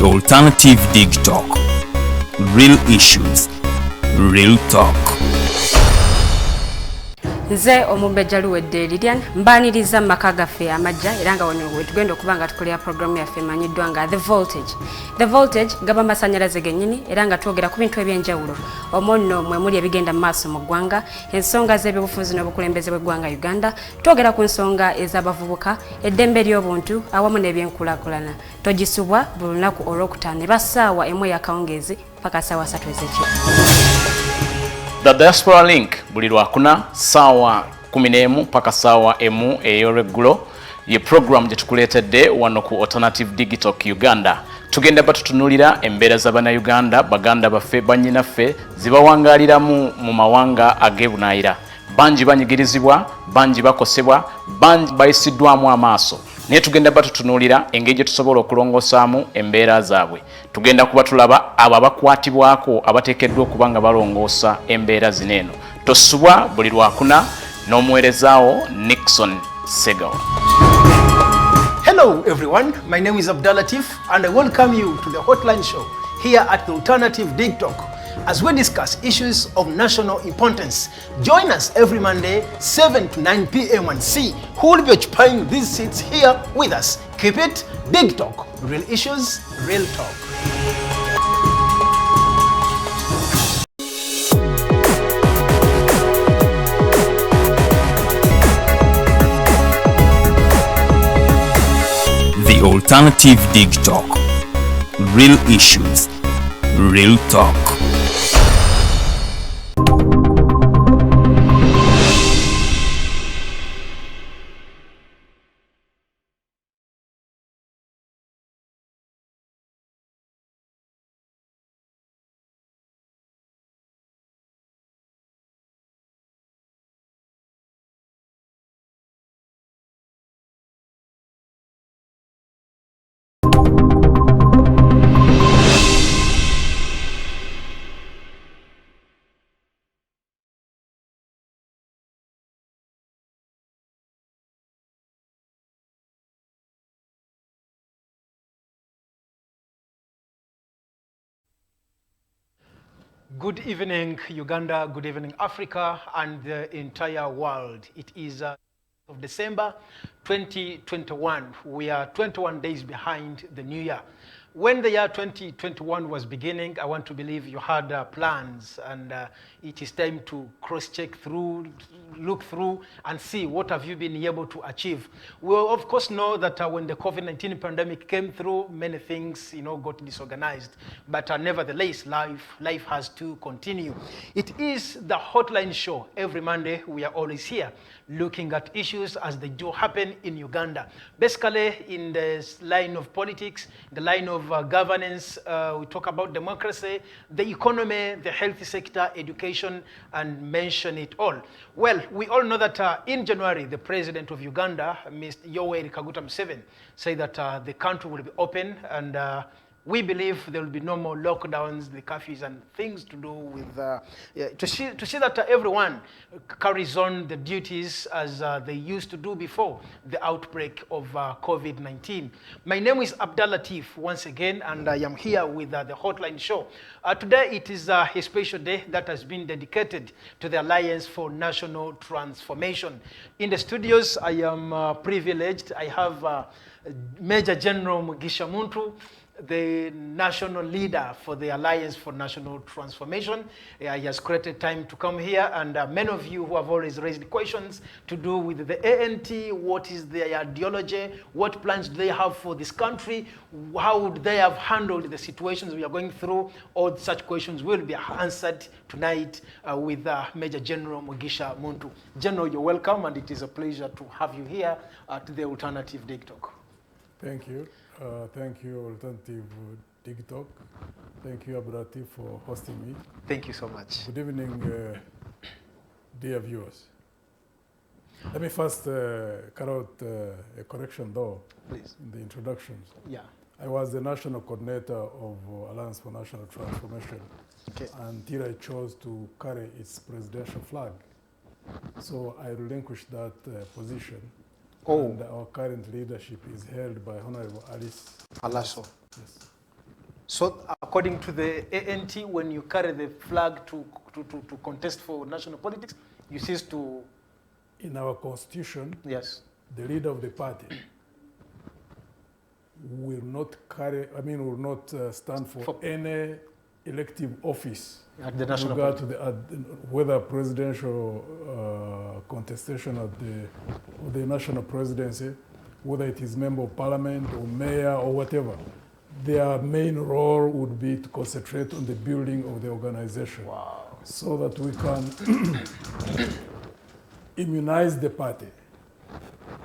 Alternative Digitalk. Real issues, real talk. Nze omubejja luwedde Lilian mbaniriza maka gaffe amajja era nga wano wetugenda okuba nga tukolera programu yaffe emanyiddwa nga The Voltage gaba masannyalaze gennyini era nga twogera ku bintu ebyenjawulo omwo nno mwe muli ebigenda mu maaso mu ggwanga, ensonga z'ebyobufuzi n'obukulembeze bw'eggwanga Uganda, twogera ku nsonga ez'abavubuka, eddembe ly'obuntu awamu n'ebyenkulaakulana. Togisubwa buli lunaku olwokutaano eba ssaawa emu ey'akawungeezi paka ssaawa 3 ez'ekiro. The Diaspora Link buli lwakuna sawa 11 paka sawa emu ey'olweggulo ye program gye tukuleetedde wano ku Alternative Digitalk Uganda. Tugenda batutunulira embeera z'Abannayuganda, baganda baffe, bannyinaffe zibawangaaliramu mu mawanga ag'ebunaayira. Bangi banyigirizibwa, bangi bakosebwa, bangi bayisiddwamu amaaso. Naye tugenda batutunulira engeri gye tusobola okulongosaamu embeera zaabwe. Tugenda kuba tulaba abo abakwatibwako abateekeddwa okuba nga balongoosa embeera zino eno. Tosubwa buli lwakuna n'omuweerezaawo Nixon Segawa. Hello everyone, my name is Abdulatif and I welcome you to the Hotline Show here at the Alternative Digitalk as we discuss issues of national importance. Join us every Monday 7 to 9 p.m. and see who will be occupying these seats here with us. Keep it Digitalk, real issues, real talk. The Alternative Digitalk. Real issues, real talk. Good evening, Uganda. Good evening, Africa, and the entire world. It is of December 2021. We are 21 days behind the new year. When the year 2021 was beginning, I want to believe you had plans, and it is time to cross-check through, look through, and see what have you been able to achieve. We of course know that when the COVID-19 pandemic came through, many things got disorganized. But nevertheless, life has to continue. It is the Hotline Show. Every Monday, we are always here looking at issues as they do happen in Uganda. Basically, in the line of politics, the line of governance, we talk about democracy, the economy, the health sector, education, and mention it all. Well, we all know that in January, the president of Uganda, Mr. Yoweri Kaguta Museveni, said that the country will be open, and we believe there will be no more lockdowns, the curfews, and things to do with, to see that everyone carries on the duties as they used to do before the outbreak of COVID-19. My name is Abdulatif once again, and I am here with the Hotline Show. Today it is a special day that has been dedicated to the Alliance for National Transformation. In the studios, I am privileged. I have Major General Mugisha Muntu, the national leader for the Alliance for National Transformation. He has created time to come here, and many of you who have always raised questions to do with the ANT, what is their ideology, what plans do they have for this country, how would they have handled the situations we are going through. All such questions will be answered tonight with Major General Mugisha Muntu. General, you're welcome, and it is a pleasure to have you here at the Alternative Digitalk. Thank you. Thank you, Alternative Digitalk. Thank you, Abdulatif, for hosting me. Thank you so much. Good evening, dear viewers. Let me first cut out a correction, though, please, in the introductions. Yeah. I was the national coordinator of Alliance for National Transformation until I chose to carry its presidential flag. So I relinquished that position. And our current leadership is held by Honorable Alice Alaso. Yes. So according to the ANT, when you carry the flag to contest for national politics, you cease to... In our constitution, Yes. the leader of the party will not carry, will not stand for any elective office At the national regard to whether presidential contestation at the national presidency, whether it is member of parliament or mayor or whatever. Their main role would be to concentrate on the building of the organization. Wow. So that we can immunize the party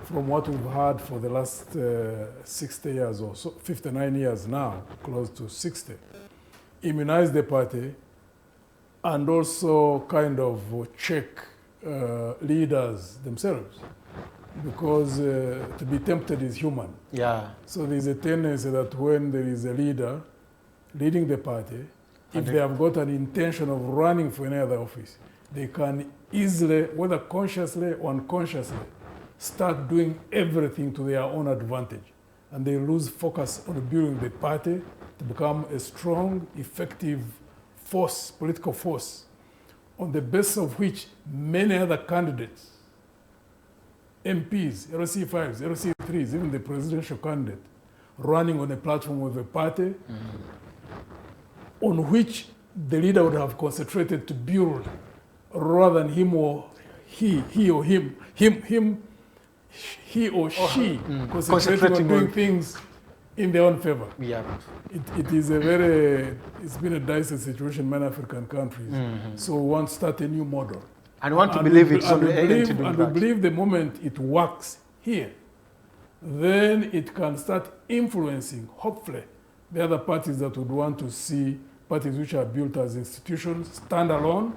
from what we've had for the last 60 years or so, 59 years now, close to 60. Immunize the party and also kind of check leaders themselves, because to be tempted is human. Yeah. So there's a tendency that when there is a leader leading the party, if they have got an intention of running for any other office, they can easily, whether consciously or unconsciously, start doing everything to their own advantage. And they lose focus on building the party to become a strong, effective force, political force, on the basis of which many other candidates, MPs, LC5s, LC3s, even the presidential candidate, running on a platform of a party on which the leader would have concentrated to build, rather than him or he or him, he or she concentrating on doing things in their own favor. Yeah. It is it's been a dicey situation in many African countries. So we want to start a new model. And want to believe it's on the ANC to do And that. we believe the moment it works here, then it can start influencing, hopefully, the other parties that would want to see parties which are built as institutions stand alone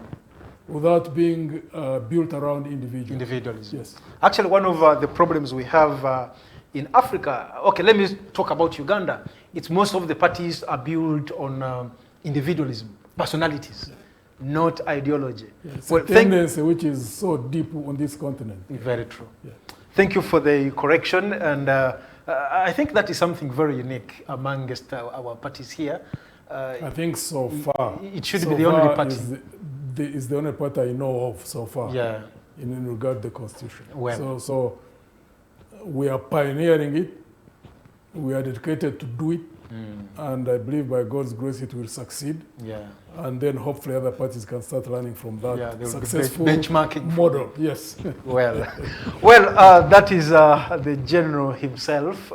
without being built around Individualism. Yes. Actually, one of the problems we have in Africa, okay, let me talk about Uganda. It's most of the parties are built on individualism, personalities, not ideology. It's Well, a tendency which is so deep on this continent. Very true. Yeah. Thank you for the correction, and I think that is something very unique amongst our parties here. I think so far. It should be the only party. Is the only party I know of so far. Yeah. In regard to the constitution. Well. So we are pioneering it. We are dedicated to do it. And I believe by God's grace it will succeed. Yeah. And then hopefully other parties can start learning from that Yeah, successful benchmarking model. Yes. Well, that is the general himself.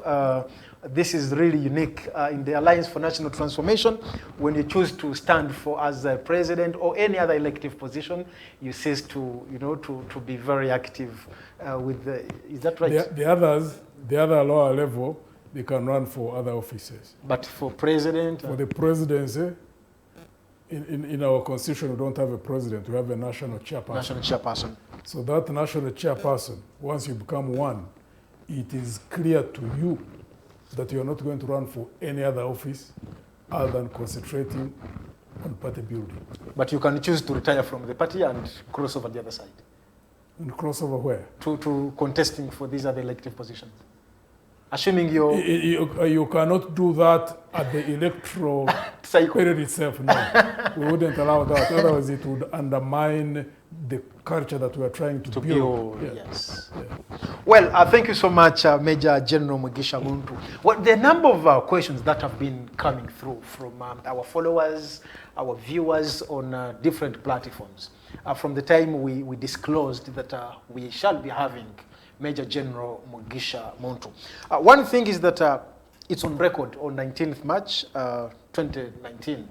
This is really unique in the Alliance for National Transformation. When you choose to stand for as a president or any other elective position, you cease to, to be very active with the. Is that right? The other lower level, they can run for other offices. But for president, for the presidency, in our constitution, we don't have a president. We have a national chairperson. National chairperson. So that national chairperson, once you become one, it is clear to you that you are not going to run for any other office other than concentrating on party building. But you can choose to retire from the party and cross over the other side. And cross over where? To contesting for these other elective positions. Assuming you cannot do that at the electoral period itself. No, we wouldn't allow that. Otherwise, it would undermine the culture that we are trying to build. Yeah. Yes. Yeah. Well, thank you so much, Major General Mugisha Muntu. Well, the number of questions that have been coming through from our followers, our viewers on different platforms, from the time we disclosed that we shall be having Major General Mugisha Muntu. One thing is that it's on record on 19th March 2019.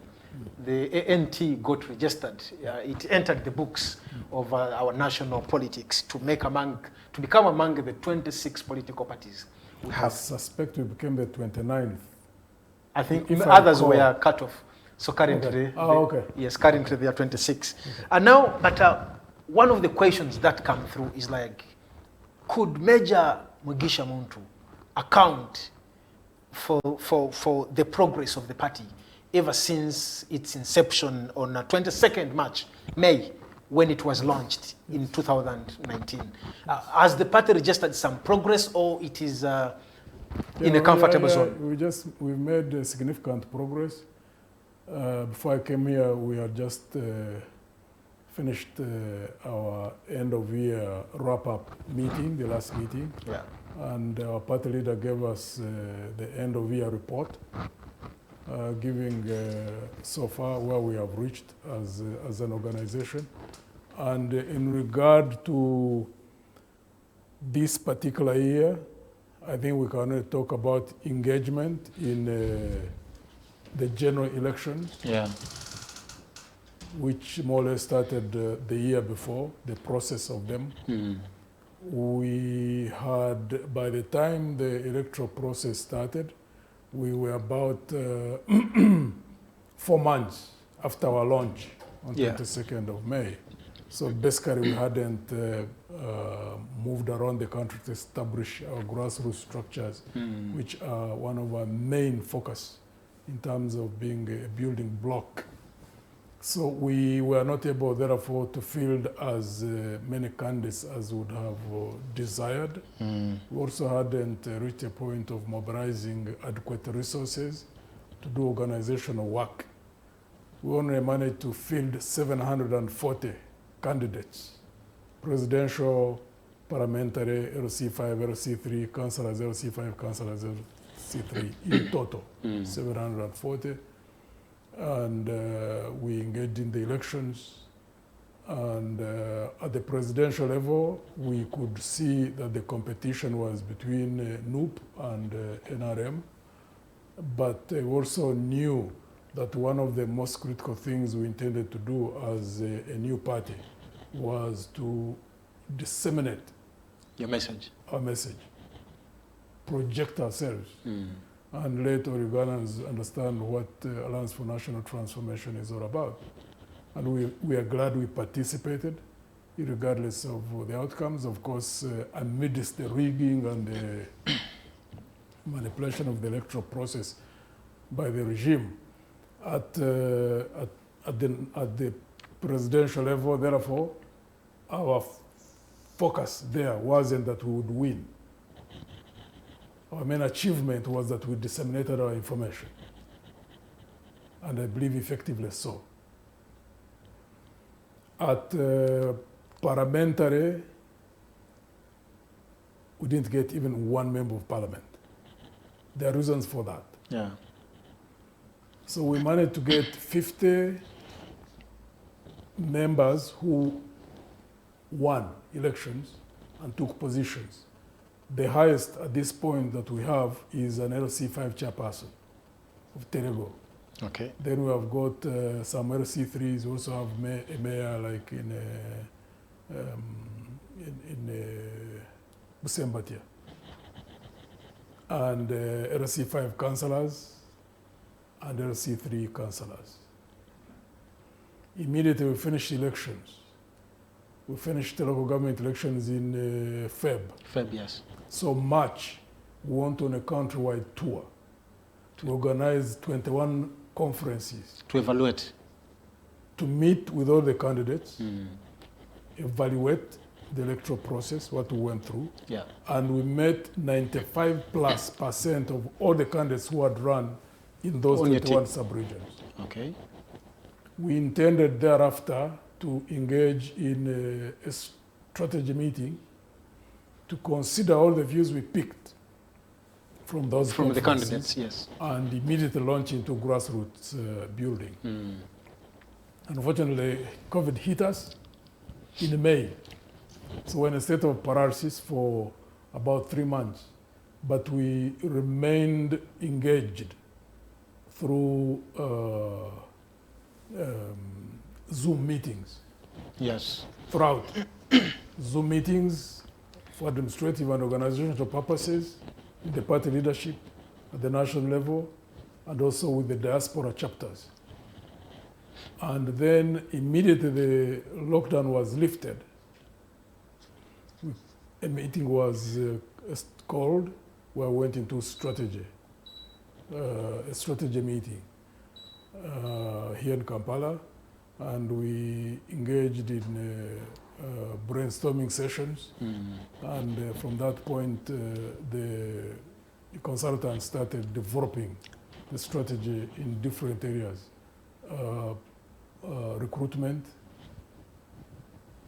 The ANT got registered. It entered the books of our national politics to become among the 26 political parties we have. I suspect we became the 29th. I think others were cut off. So currently, okay. Yes, currently they are 26. And now, but one of the questions that come through is like, could Major Mugisha Muntu account for the progress of the party ever since its inception on 22nd May, when it was launched in 2019? Has the party registered some progress, or it is in a comfortable zone? We've made significant progress. Before I came here, we had just finished our end of year wrap-up meeting, the last meeting. Yeah. And our party leader gave us the end of year report, giving so far where we have reached as an organization. And in regard to this particular year, I think we can talk about engagement in the general election, Yeah. which more or less started the year before, the process of them. We had, by the time the electoral process started, we were about 4 months after our launch on 22nd of May. So basically we hadn't moved around the country to establish our grassroots structures, which are one of our main focus in terms of being a building block. So we were not able, therefore, to field as many candidates as would have desired. We also hadn't reached a point of mobilizing adequate resources to do organizational work. We only managed to field 740 candidates, presidential, parliamentary, LC5, LC3, councillors, LC5, councillors, LC3, in total, 740. And we engaged in the elections. And at the presidential level, we could see that the competition was between NUP and NRM. But we also knew that one of the most critical things we intended to do as a new party was to disseminate your message, our message, project ourselves, and let Oregonians understand what Alliance for National Transformation is all about. And we are glad we participated, regardless of the outcomes. Of course, amidst the rigging and the manipulation of the electoral process by the regime, at the presidential level, therefore, our focus there wasn't that we would win. Our main achievement was that we disseminated our information, and I believe effectively so. At parliamentary, we didn't get even one member of parliament. There are reasons for that. Yeah. So we managed to get 50 members who won elections and took positions. The highest at this point that we have is an LC5 chairperson of Terego. Okay. Then we have got some LC3s. We also have a mayor like in Busembatia. And LC5 councillors and LC3 councillors. Immediately we finished elections. We finished the local government elections in Feb. Feb, yes. So March, we went on a countrywide tour to organize 21 conferences. To evaluate. To meet with all the candidates, evaluate the electoral process, what we went through. Yeah. And we met 95+% of all the candidates who had run in those 21 sub-regions. Okay. We intended thereafter to engage in a strategy meeting to consider all the views we picked from those from the candidates, yes, and immediately launch into grassroots building. Unfortunately, COVID hit us in May, so we're in a state of paralysis for about 3 months, but we remained engaged through Zoom meetings. Yes. Throughout Zoom meetings for administrative and organizational purposes, with the party leadership at the national level, and also with the diaspora chapters. And then immediately the lockdown was lifted, a meeting was called where we went into strategy, a strategy meeting here in Kampala, and we engaged in brainstorming sessions. And from that point, the consultants started developing the strategy in different areas. recruitment,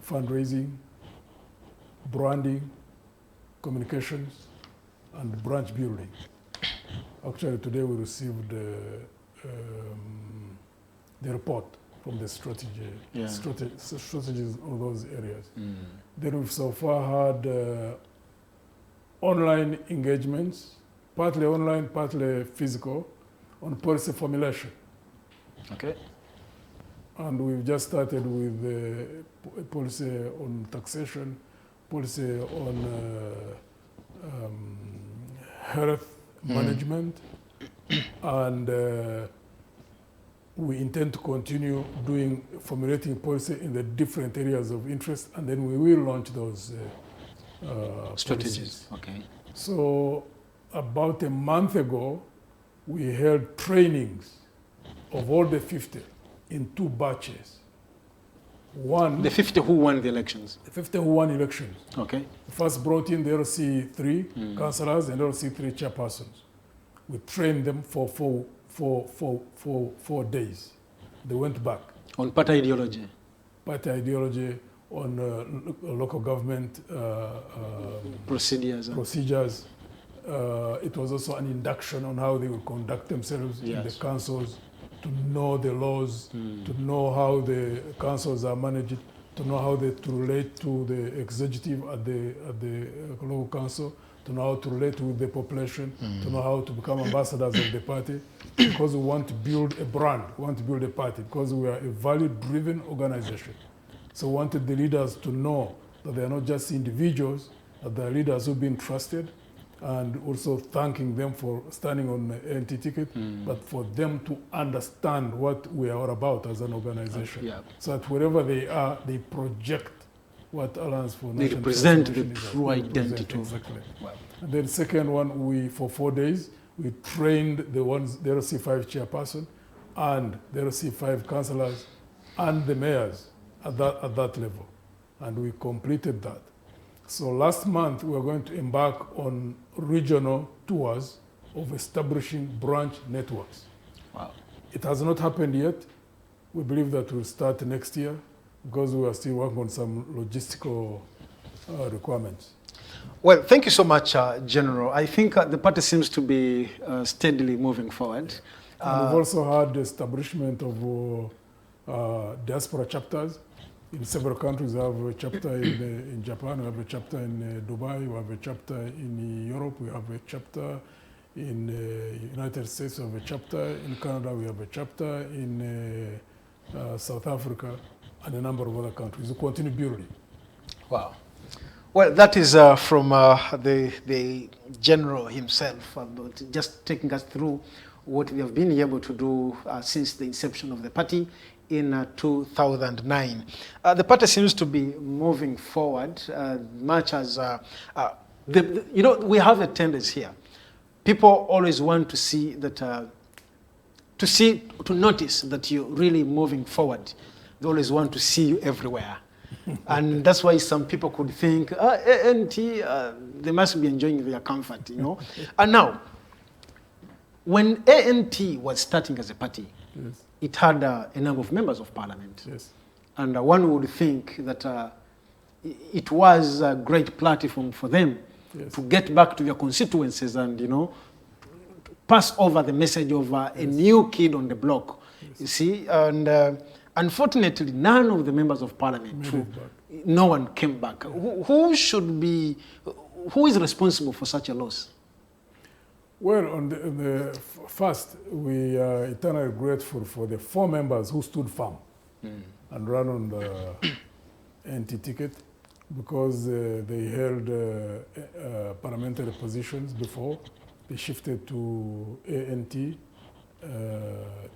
fundraising, branding, communications, and branch building. Actually, today we received the report from the strategies of those areas. Then we've so far had online engagements, partly online, partly physical, on policy formulation. Okay. And we've just started with policy on taxation, policy on health management, and we intend to continue formulating policy in the different areas of interest, and then we will launch those strategies. policies. Okay. So about a month ago, we held trainings of all the 50 in 2 batches. One, The 50 who won the elections. the 50 who won elections. Okay. First brought in the LC3 councillors and LC3 chairpersons. We trained them for 4 days. They went back. On party ideology. Party ideology, on local government Procedures. procedures. It was also an induction on how they will conduct themselves in the Yes. councils, to know the laws, to know how the councils are managed, to know how they to relate to the executive at the local council, to know how to relate with the population, to know how to become ambassadors of the party, because we want to build a brand, we want to build a party, because we are a value-driven organization. So we wanted the leaders to know that they are not just individuals, that they are leaders who've been trusted, and also thanking them for standing on the NT ticket, but for them to understand what we are all about as an organization. Yeah. So that wherever they are, they project what Alliance for They National represent the Transformation is. true They represent, identity of- exactly. Wow. And then second one, for 4 days, we trained the LC5 chairperson and the LC5 councillors and the mayors at that level. And we completed that. So last month, we are going to embark on regional tours of establishing branch networks. Wow. It has not happened yet. We believe that we'll start next year because we are still working on some logistical requirements. Well, thank you so much, General. I think the party seems to be steadily moving forward. And we've also had the establishment of diaspora chapters. In several countries, we have a chapter in Japan, we have a chapter in Dubai, we have a chapter in Europe, we have a chapter in the United States, we have a chapter in Canada, we have a chapter in South Africa, and a number of other countries. We continue building. Wow. Well, that is from the General himself, just taking us through what they have been able to do since the inception of the party in 2009. The party seems to be moving forward much as, you know, we have a tendency here. People always want to see that, to notice that you're really moving forward. They always want to see you everywhere. And that's why some people could think, ANT, they must be enjoying their comfort, you know. And now, when ANT was starting as a party, Yes. it had a number of members of parliament. Yes. And one would think that it was a great platform for them Yes. to get back to their constituencies and, you know, pass over the message of a new kid on the block. Yes. You see, and unfortunately, none of the members of parliament, no one came back. Who is responsible for such a loss? Well, on the first, we are eternally grateful for the 4 members who stood firm and ran on the NT ticket, because they held parliamentary positions before. They shifted to ANT,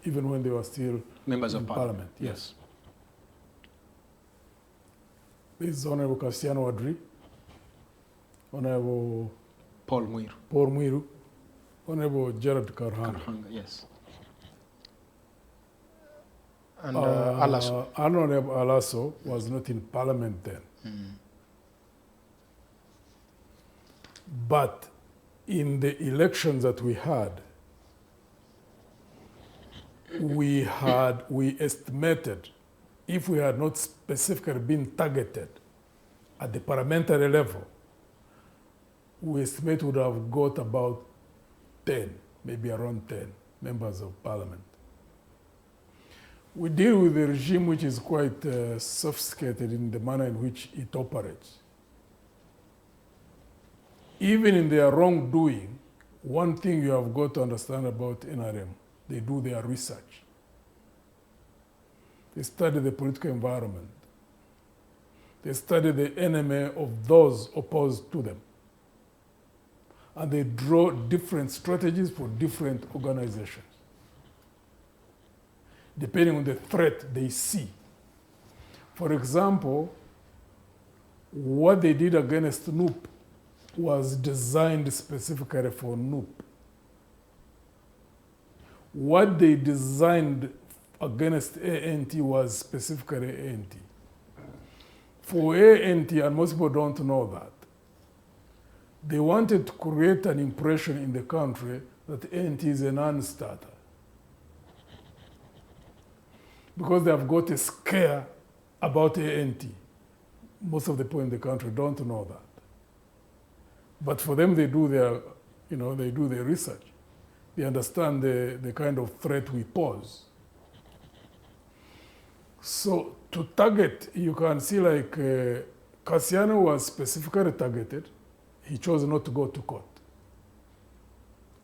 even when they were still Members of in parliament. Yes. This is Honorable Cassiano Wadri, Honorable Paul Muiru. Paul Muiru, Honorable Gerard Karhanga. Yes. And Alaso. Honorable Alaso was not in parliament then. But in the elections that we had, we estimated, if we had not specifically been targeted at the parliamentary level, we estimate would have got about 10, maybe around 10 members of parliament. We deal with a regime which is quite sophisticated in the manner in which it operates. Even in their wrongdoing, one thing you have got to understand about NRM, they do their research. They study the political environment. They study the enemy of those opposed to them. And they draw different strategies for different organizations, depending on the threat they see. For example, what they did against NUP was designed specifically for NUP. What they designed against ANT was specifically ANT. For ANT, and most people don't know that, they wanted to create an impression in the country that ANT is a non-starter. Because they have got a scare about ANT. Most of the people in the country don't know that. But for them, they do their, they do their research. They understand the kind of threat we pose. So to target, you can see like Cassiano was specifically targeted. He chose not to go to court.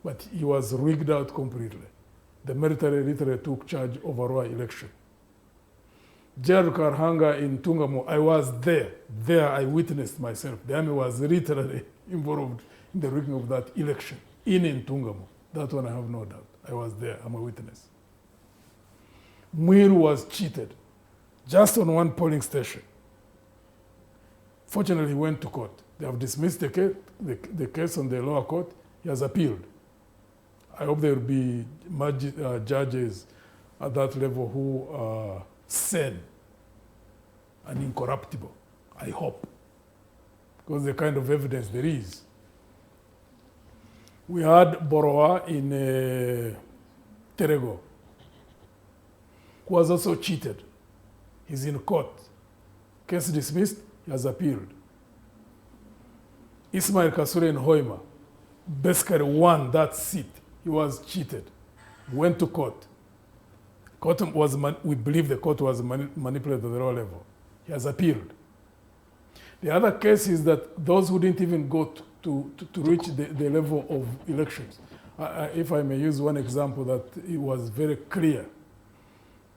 But he was rigged out completely. The military literally took charge over our election. Gerald Karhanga in Tungamo, I was there. There I witnessed myself. The army was literally involved in the rigging of that election in Tungamo. That one I have no doubt. I was there, I'm a witness. Muir was cheated just on one polling station. Fortunately, he went to court. They have dismissed the case on the lower court. He has appealed. I hope there will be judges at that level who are sane and incorruptible. I hope. Because the kind of evidence there is. We had Borowa in Terego, who was also cheated. He's in court. Case dismissed, he has appealed. Ismail Kasure in Hoima basically won that seat. He was cheated. Went to court. We believe the court was manipulated at the lower level. He has appealed. The other case is that those who didn't even go to reach the level of elections. If I may use one example that it was very clear.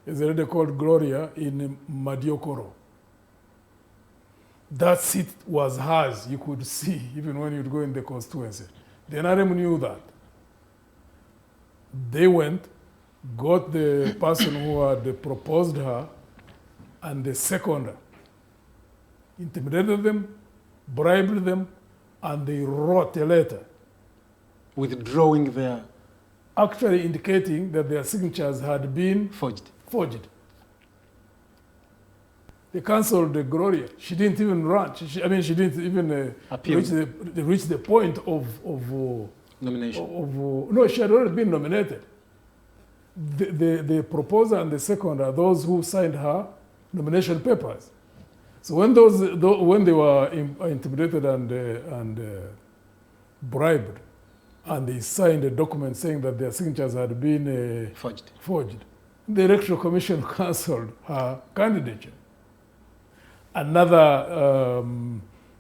There's a lady called Gloria in Madiokoro. That seat was hers, you could see, even when you'd go in the constituency. The NRM knew that. They went, got the person who had proposed her, and the seconder, intimidated them, bribed them, and they wrote a letter. Withdrawing their... Actually indicating that their signatures had been forged. They cancelled the Gloria. She didn't even run. She didn't even reach the point of nomination. No, she had already been nominated. The proposer and the second are those who signed her nomination papers. So when they were intimidated and bribed, and they signed a document saying that their signatures had been forged, the Electoral Commission cancelled her candidature. Another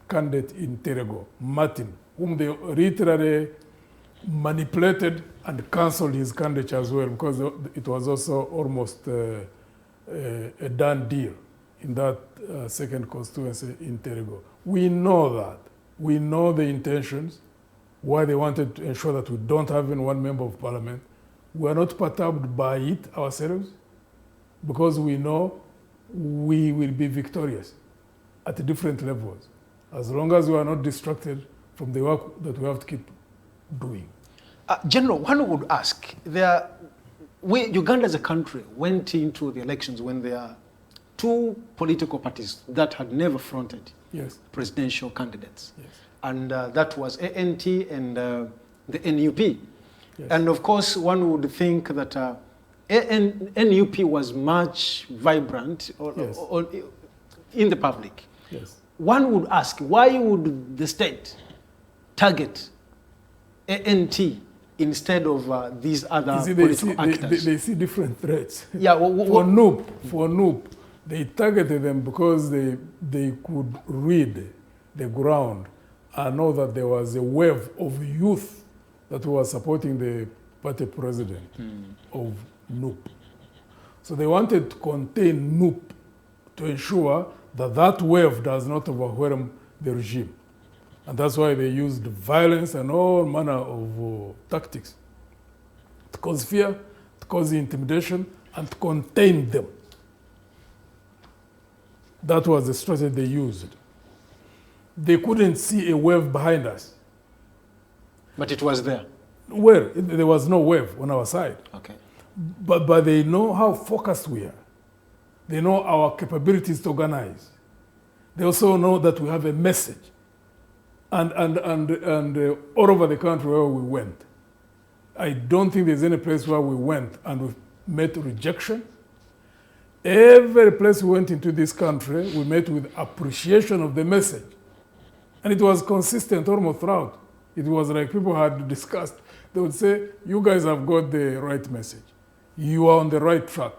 candidate in Terego, Martin, whom they literally manipulated and cancelled his candidature as well, because it was also almost a done deal in that second constituency in Terego. We know that. We know the intentions, why they wanted to ensure that we don't have even one member of parliament. We are not perturbed by it ourselves, because we know we will be victorious at different levels, as long as we are not distracted from the work that we have to keep doing. General, one would ask, Uganda as a country went into the elections when there are two political parties that had never fronted presidential candidates. Yes. And that was ANT and the NUP. Yes. And of course, one would think that And NUP was much vibrant Yes. in the public. Yes. One would ask, why would the state target ANT instead of these other You see, political actors? they see different threats. Yeah, For NUP, they targeted them because they could read the ground and know that there was a wave of youth that was supporting the party president of NUP. So they wanted to contain NUP to ensure that that wave does not overwhelm the regime. And that's why they used violence and all manner of tactics to cause fear, to cause intimidation, and to contain them. That was the strategy they used. They couldn't see a wave behind us. But it was there. Well, there was no wave on our side. Okay. But they know how focused we are. They know our capabilities to organize. They also know that we have a message. And all over the country where we went, I don't think there's any place where we went and we met rejection. Every place we went into this country, we met with appreciation of the message. And it was consistent almost throughout. It was like people had discussed. They would say, you guys have got the right message. You are on the right track,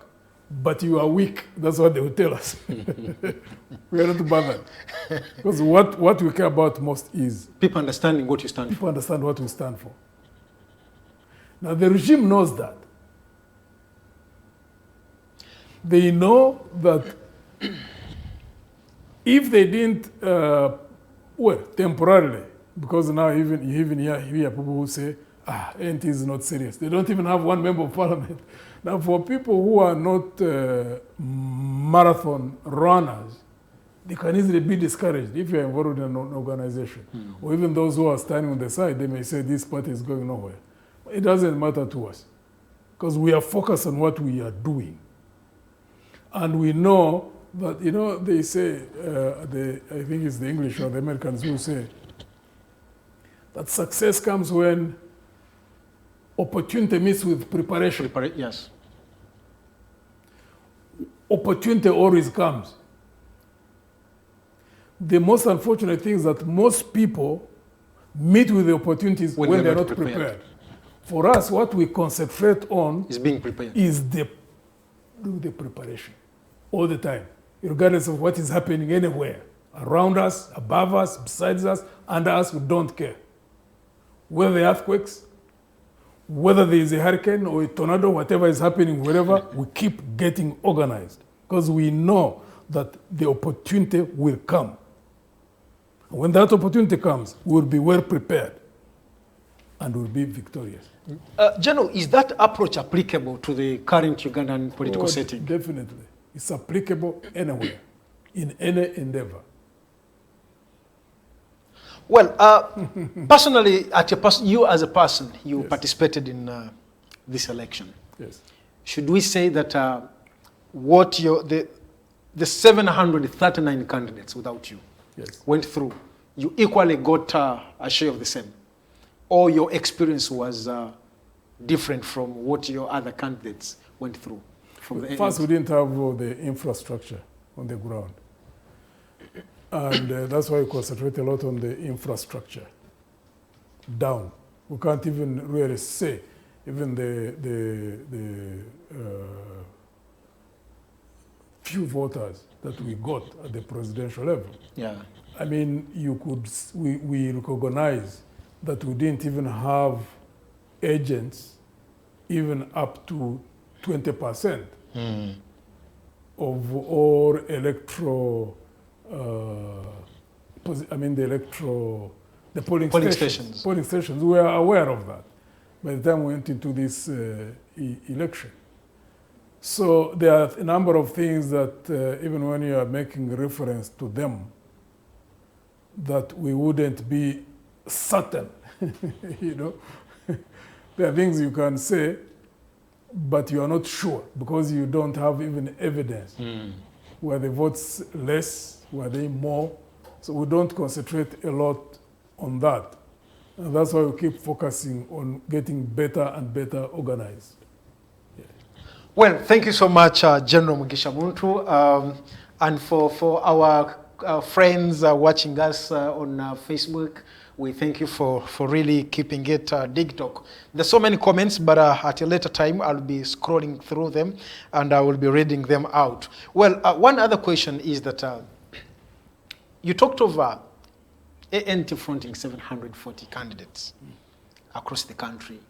but you are weak. That's what they would tell us. We are not bothered. Because what we care about most is People understanding what you stand for. people understand what we stand for. Now, the regime knows that. They know that if they didn't, temporarily, because now you even hear people who say, NT is not serious. They don't even have one member of parliament. Now, for people who are not marathon runners, they can easily be discouraged if you're involved in an organization. Or even those who are standing on the side, they may say this party is going nowhere. It doesn't matter to us, because we are focused on what we are doing. And we know that, they say, I think it's the English or the Americans who say that success comes when opportunity meets with preparation. Yes. Opportunity always comes. The most unfortunate thing is that most people meet with the opportunities when they're not prepared. For us, what we concentrate on Is being prepared. is the preparation all the time, regardless of what is happening anywhere, around us, above us, besides us, under us, we don't care. Whether the earthquakes, whether there is a hurricane or a tornado, whatever is happening, wherever, we keep getting organized because we know that the opportunity will come. And when that opportunity comes, we will be well prepared and will be victorious. General, is that approach applicable to the current Ugandan political setting? Definitely. It's applicable anywhere, in any endeavor. Well, personally, you as a person, you Yes. participated in this election. Yes. Should we say that the 739 candidates without you Yes. went through, you equally got a share of the same? Or your experience was different from what your other candidates went through? First, we didn't have the infrastructure on the ground. And that's why we concentrate a lot on the infrastructure down. We can't even really say, even the few voters that we got at the presidential level. Yeah. I mean, we recognize that we didn't even have agents even up to 20% of all the polling stations. Polling stations, we are aware of that by the time we went into this election. So there are a number of things that even when you are making reference to them, that we wouldn't be certain, There are things you can say, but you are not sure because you don't have even evidence. Were the votes less? Were they more? So we don't concentrate a lot on that. And that's why we keep focusing on getting better and better organized. Well, thank you so much, General Mugisha Muntu, and for our friends watching us on Facebook. We thank you for really keeping it Digitalk. There's so many comments, but at a later time, I'll be scrolling through them and I will be reading them out. Well, one other question is that you talked of ANT fronting 740 candidates across the country,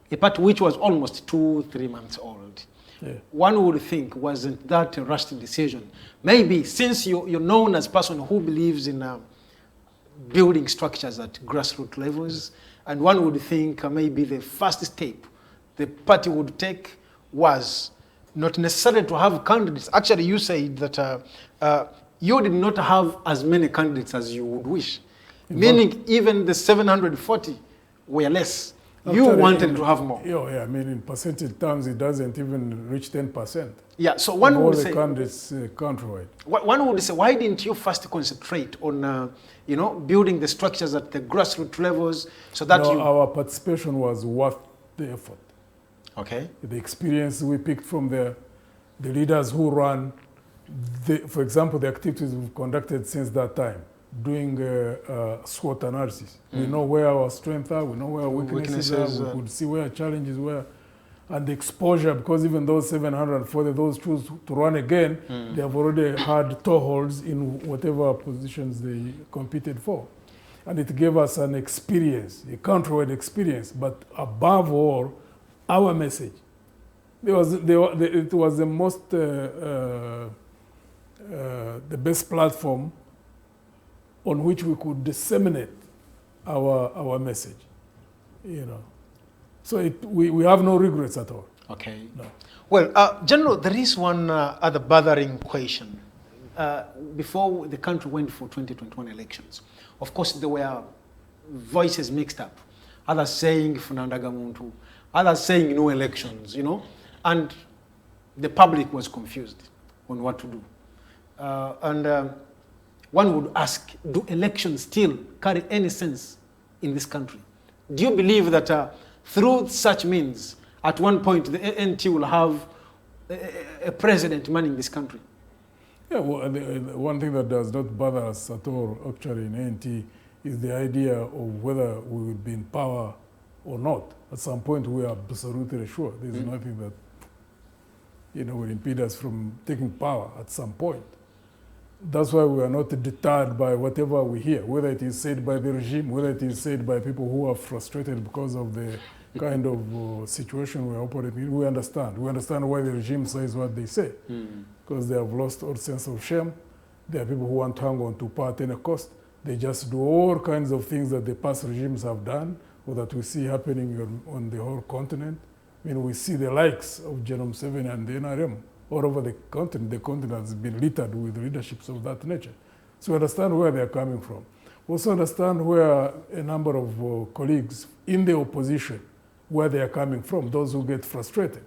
a party which was almost 2-3 months old. Yeah. One would think, wasn't that a rushed decision? Maybe since you're known as a person who believes in building structures at grassroots levels, and one would think maybe the first step the party would take was not necessarily to have candidates. Actually, you said that you did not have as many candidates as you would wish, meaning even the 740 were less. Actually, you wanted to have more. Yeah, I mean, in percentage terms, it doesn't even reach 10%. Yeah, so one would say, candidates countrywide. One would say, why didn't you first concentrate on, building the structures at the grassroots levels so that our participation was worth the effort. Okay. The experience we picked from the leaders who ran, for example, the activities we've conducted since that time, doing SWOT analysis. We know where our strengths are, we know where our weaknesses are, we could see where challenges were, and the exposure, because even those 740, those choose to run again, they have already had toeholds in whatever positions they competed for. And it gave us an experience, a countrywide experience, but above all, our message. It was the most, the best platform on which we could disseminate our message, So we have no regrets at all. Okay. No. Well, General, there is one other bothering question. Before the country went for 2021 elections, of course, there were voices mixed up. Others saying Funandaga Muntu, others saying no elections, and the public was confused on what to do. One would ask, do elections still carry any sense in this country? Do you believe that through such means, at one point, the ANT will have a president manning this country? Yeah, well, one thing that does not bother us at all, actually, in ANT, is the idea of whether we will be in power or not. At some point, we are absolutely sure. There's nothing that, will impede us from taking power at some point. That's why we are not deterred by whatever we hear, whether it is said by the regime, whether it is said by people who are frustrated because of the kind of situation we are operating in. We understand. We understand why the regime says what they say, because they have lost all sense of shame. There are people who want to hang on to power at any cost. They just do all kinds of things that the past regimes have done, or that we see happening on the whole continent. I mean, we see the likes of General Museveni and the NRM all over the continent. The continent has been littered with leaderships of that nature. So we understand where they are coming from. We also understand where a number of colleagues in the opposition, where they are coming from, those who get frustrated,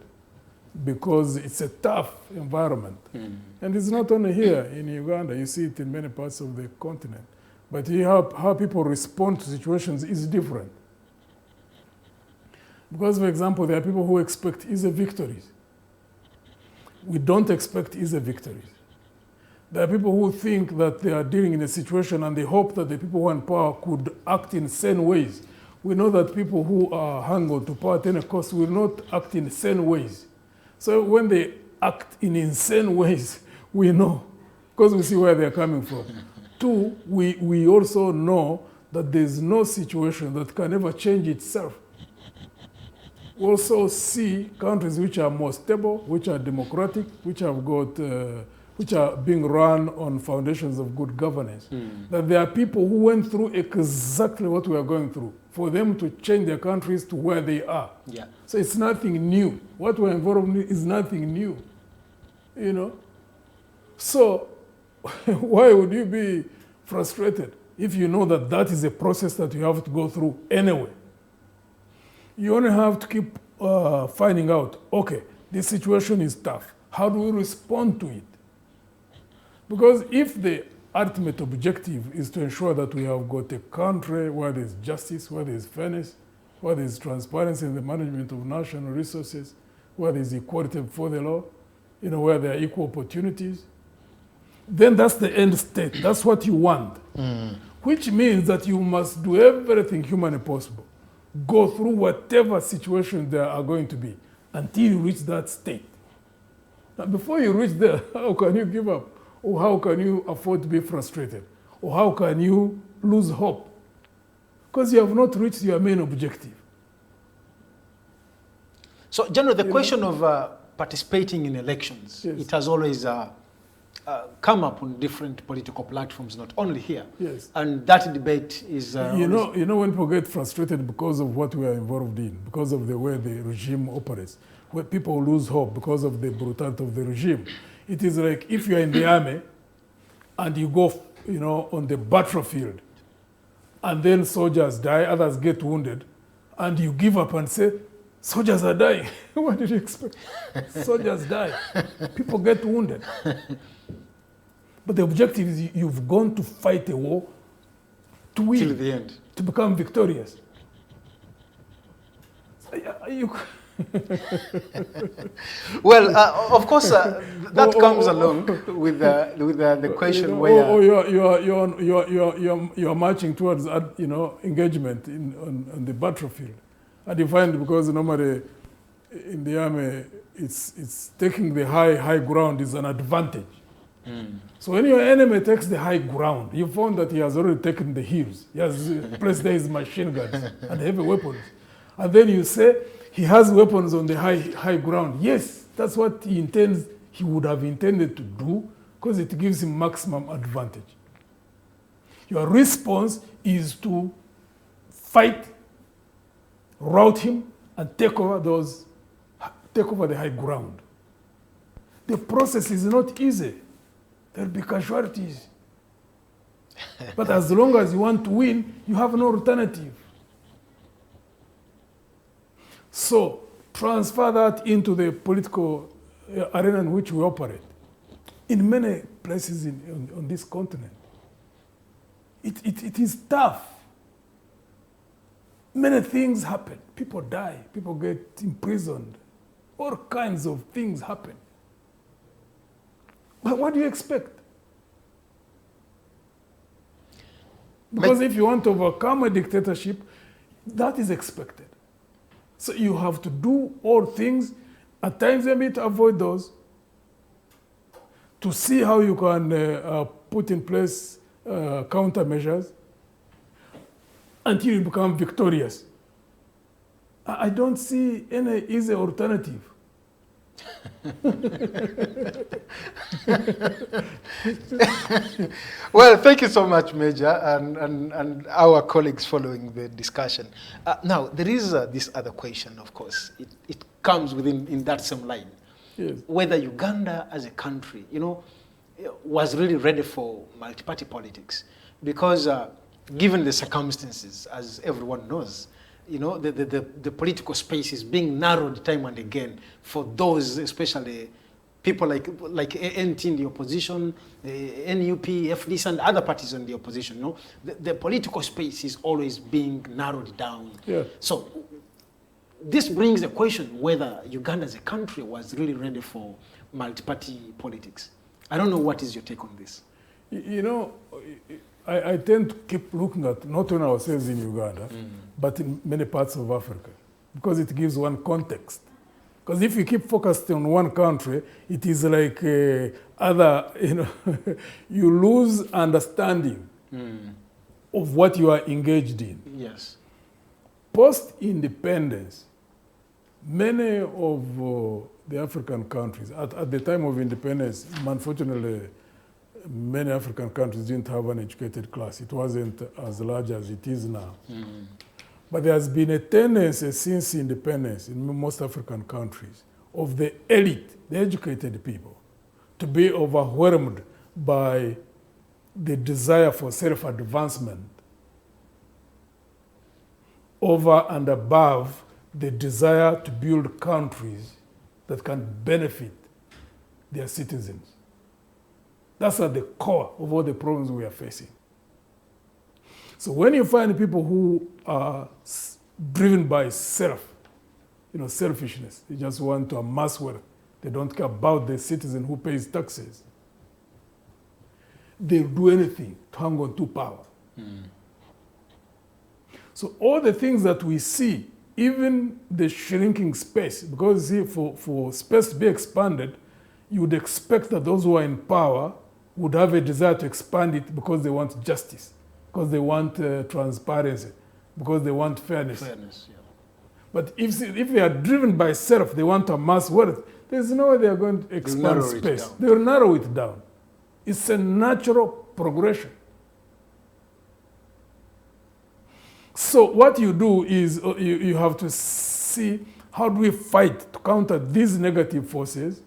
because it's a tough environment. And it's not only here in Uganda, you see it in many parts of the continent. But how people respond to situations is different. Because, for example, there are people who expect easy victories. We don't expect easy victories. There are people who think that they are dealing in a situation and they hope that the people who are in power could act in sane ways. We know that people who are hung on to power at any cost will not act in sane ways. So when they act in insane ways, we know, because we see where they are coming from. Two, we also know that there is no situation that can ever change itself. We also see countries which are more stable, which are democratic, which have got, which are being run on foundations of good governance. That there are people who went through exactly what we are going through for them to change their countries to where they are. Yeah. So it's nothing new. What we're involved in is nothing new, So why would you be frustrated if you know that that is a process that you have to go through anyway? You only have to keep finding out, okay, this situation is tough. How do we respond to it? Because if the ultimate objective is to ensure that we have got a country where there's justice, where there's fairness, where there's transparency in the management of national resources, where there's equality before the law, where there are equal opportunities, then that's the end state. That's what you want. Which means that you must do everything humanly possible. Go through whatever situation there are going to be until you reach that state. Now, before you reach there, how can you give up? Or how can you afford to be frustrated? Or how can you lose hope? Because you have not reached your main objective. So, General, the question of participating in elections, yes. it has always come up on different political platforms, not only here. Yes. And that debate is... you know when people get frustrated because of what we are involved in, because of the way the regime operates, where people lose hope because of the brutality of the regime. It is like if you are in the army and you go, on the battlefield, and then soldiers die, others get wounded, and you give up and say, soldiers are dying. What did you expect? Soldiers die. People get wounded. But the objective is you've gone to fight a war to win. Till the end. To become victorious. Well, of course, that comes along with the question where you're marching towards engagement on the battlefield, and you find because normally in the army it's taking the high ground is an advantage. So when your enemy takes the high ground, you found that he has already taken the hills. He has placed there his machine guns and heavy weapons, and then you say, he has weapons on the high ground. Yes, that's what he would have intended to do, because it gives him maximum advantage. Your response is to fight, rout him, and take over the high ground. The process is not easy. There'll be casualties. But as long as you want to win, you have no alternative. So, transfer that into the political arena in which we operate. In many places on this continent, it is tough. Many things happen. People die. People get imprisoned. All kinds of things happen. But what do you expect? Because if you want to overcome a dictatorship, that is expected. So you have to do all things, at times maybe to avoid those, to see how you can put in place countermeasures until you become victorious. I don't see any easy alternative. Well, thank you so much, Major, and our colleagues following the discussion. Now, there is this other question, of course. It comes in that same line. Yes. Whether Uganda as a country, was really ready for multi-party politics. Because given the circumstances, as everyone knows, the political space is being narrowed time and again for those, especially people like NT in the opposition, NUP, FDC, and other parties in the opposition. The political space is always being narrowed down. Yeah. So this brings the question whether Uganda as a country was really ready for multi-party politics. I don't know, what is your take on this? I tend to keep looking at not only ourselves in Uganda, but in many parts of Africa, because it gives one context. Because if you keep focused on one country, it is like you lose understanding of what you are engaged in. Yes. Post-independence, many of the African countries, at the time of independence, unfortunately, many African countries didn't have an educated class. It wasn't as large as it is now. But there has been a tendency since independence in most African countries of the elite, the educated people, to be overwhelmed by the desire for self-advancement over and above the desire to build countries that can benefit their citizens. That's at the core of all the problems we are facing. So when you find people who are driven by self, selfishness. They just want to amass wealth. They don't care about the citizen who pays taxes. They'll do anything to hang on to power. So all the things that we see, even the shrinking space, because see, for space to be expanded, you would expect that those who are in power would have a desire to expand it because they want justice, because they want transparency, because they want fairness. But if they are driven by self, they want to amass wealth, there's no way they are going to expand space. They will narrow it down. It's a natural progression. So what you do is you have to see how do we fight to counter these negative forces,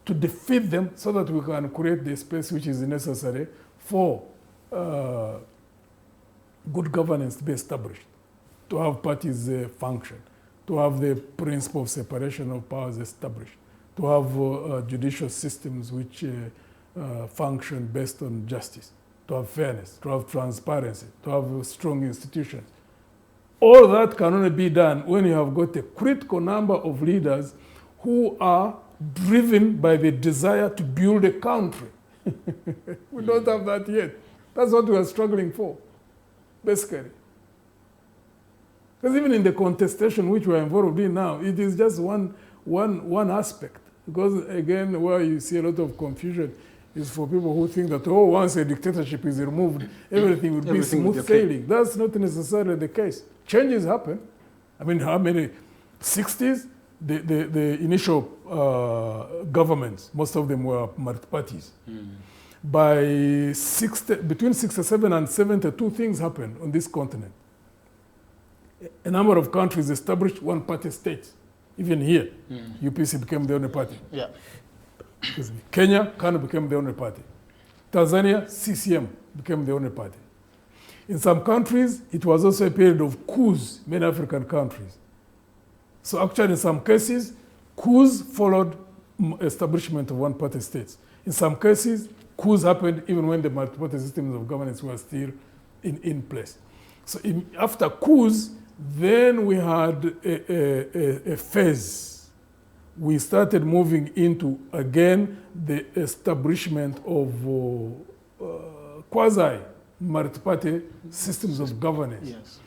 to defeat them so that we can create the space which is necessary for good governance to be established, to have parties function, to have the principle of separation of powers established, to have judicial systems which function based on justice, to have fairness, to have transparency, to have strong institutions. All that can only be done when you have got a critical number of leaders who are driven by the desire to build a country. We don't have that yet. That's what we are struggling for, basically. Because even in the contestation which we are involved in now, it is just one aspect. Because again, where you see a lot of confusion is for people who think that, oh, once a dictatorship is removed, everything will be smooth sailing. That's not necessarily the case. Changes happen. I mean, how many? 60s, the initial governments, most of them were multi-parties. By between 67 and 72, things happened on this continent. A number of countries established one-party states. Even here, UPC became the only party. Yeah. Kenya, KANU became the only party. Tanzania, CCM became the only party. In some countries, it was also a period of coups, many African countries. So actually, in some cases, coups followed establishment of one-party states. In some cases, coups happened even when the multi-party systems of governance were still in place. So after coups, then we had a phase. We started moving into, again, the establishment of quasi-multi-party systems of governance. Yes.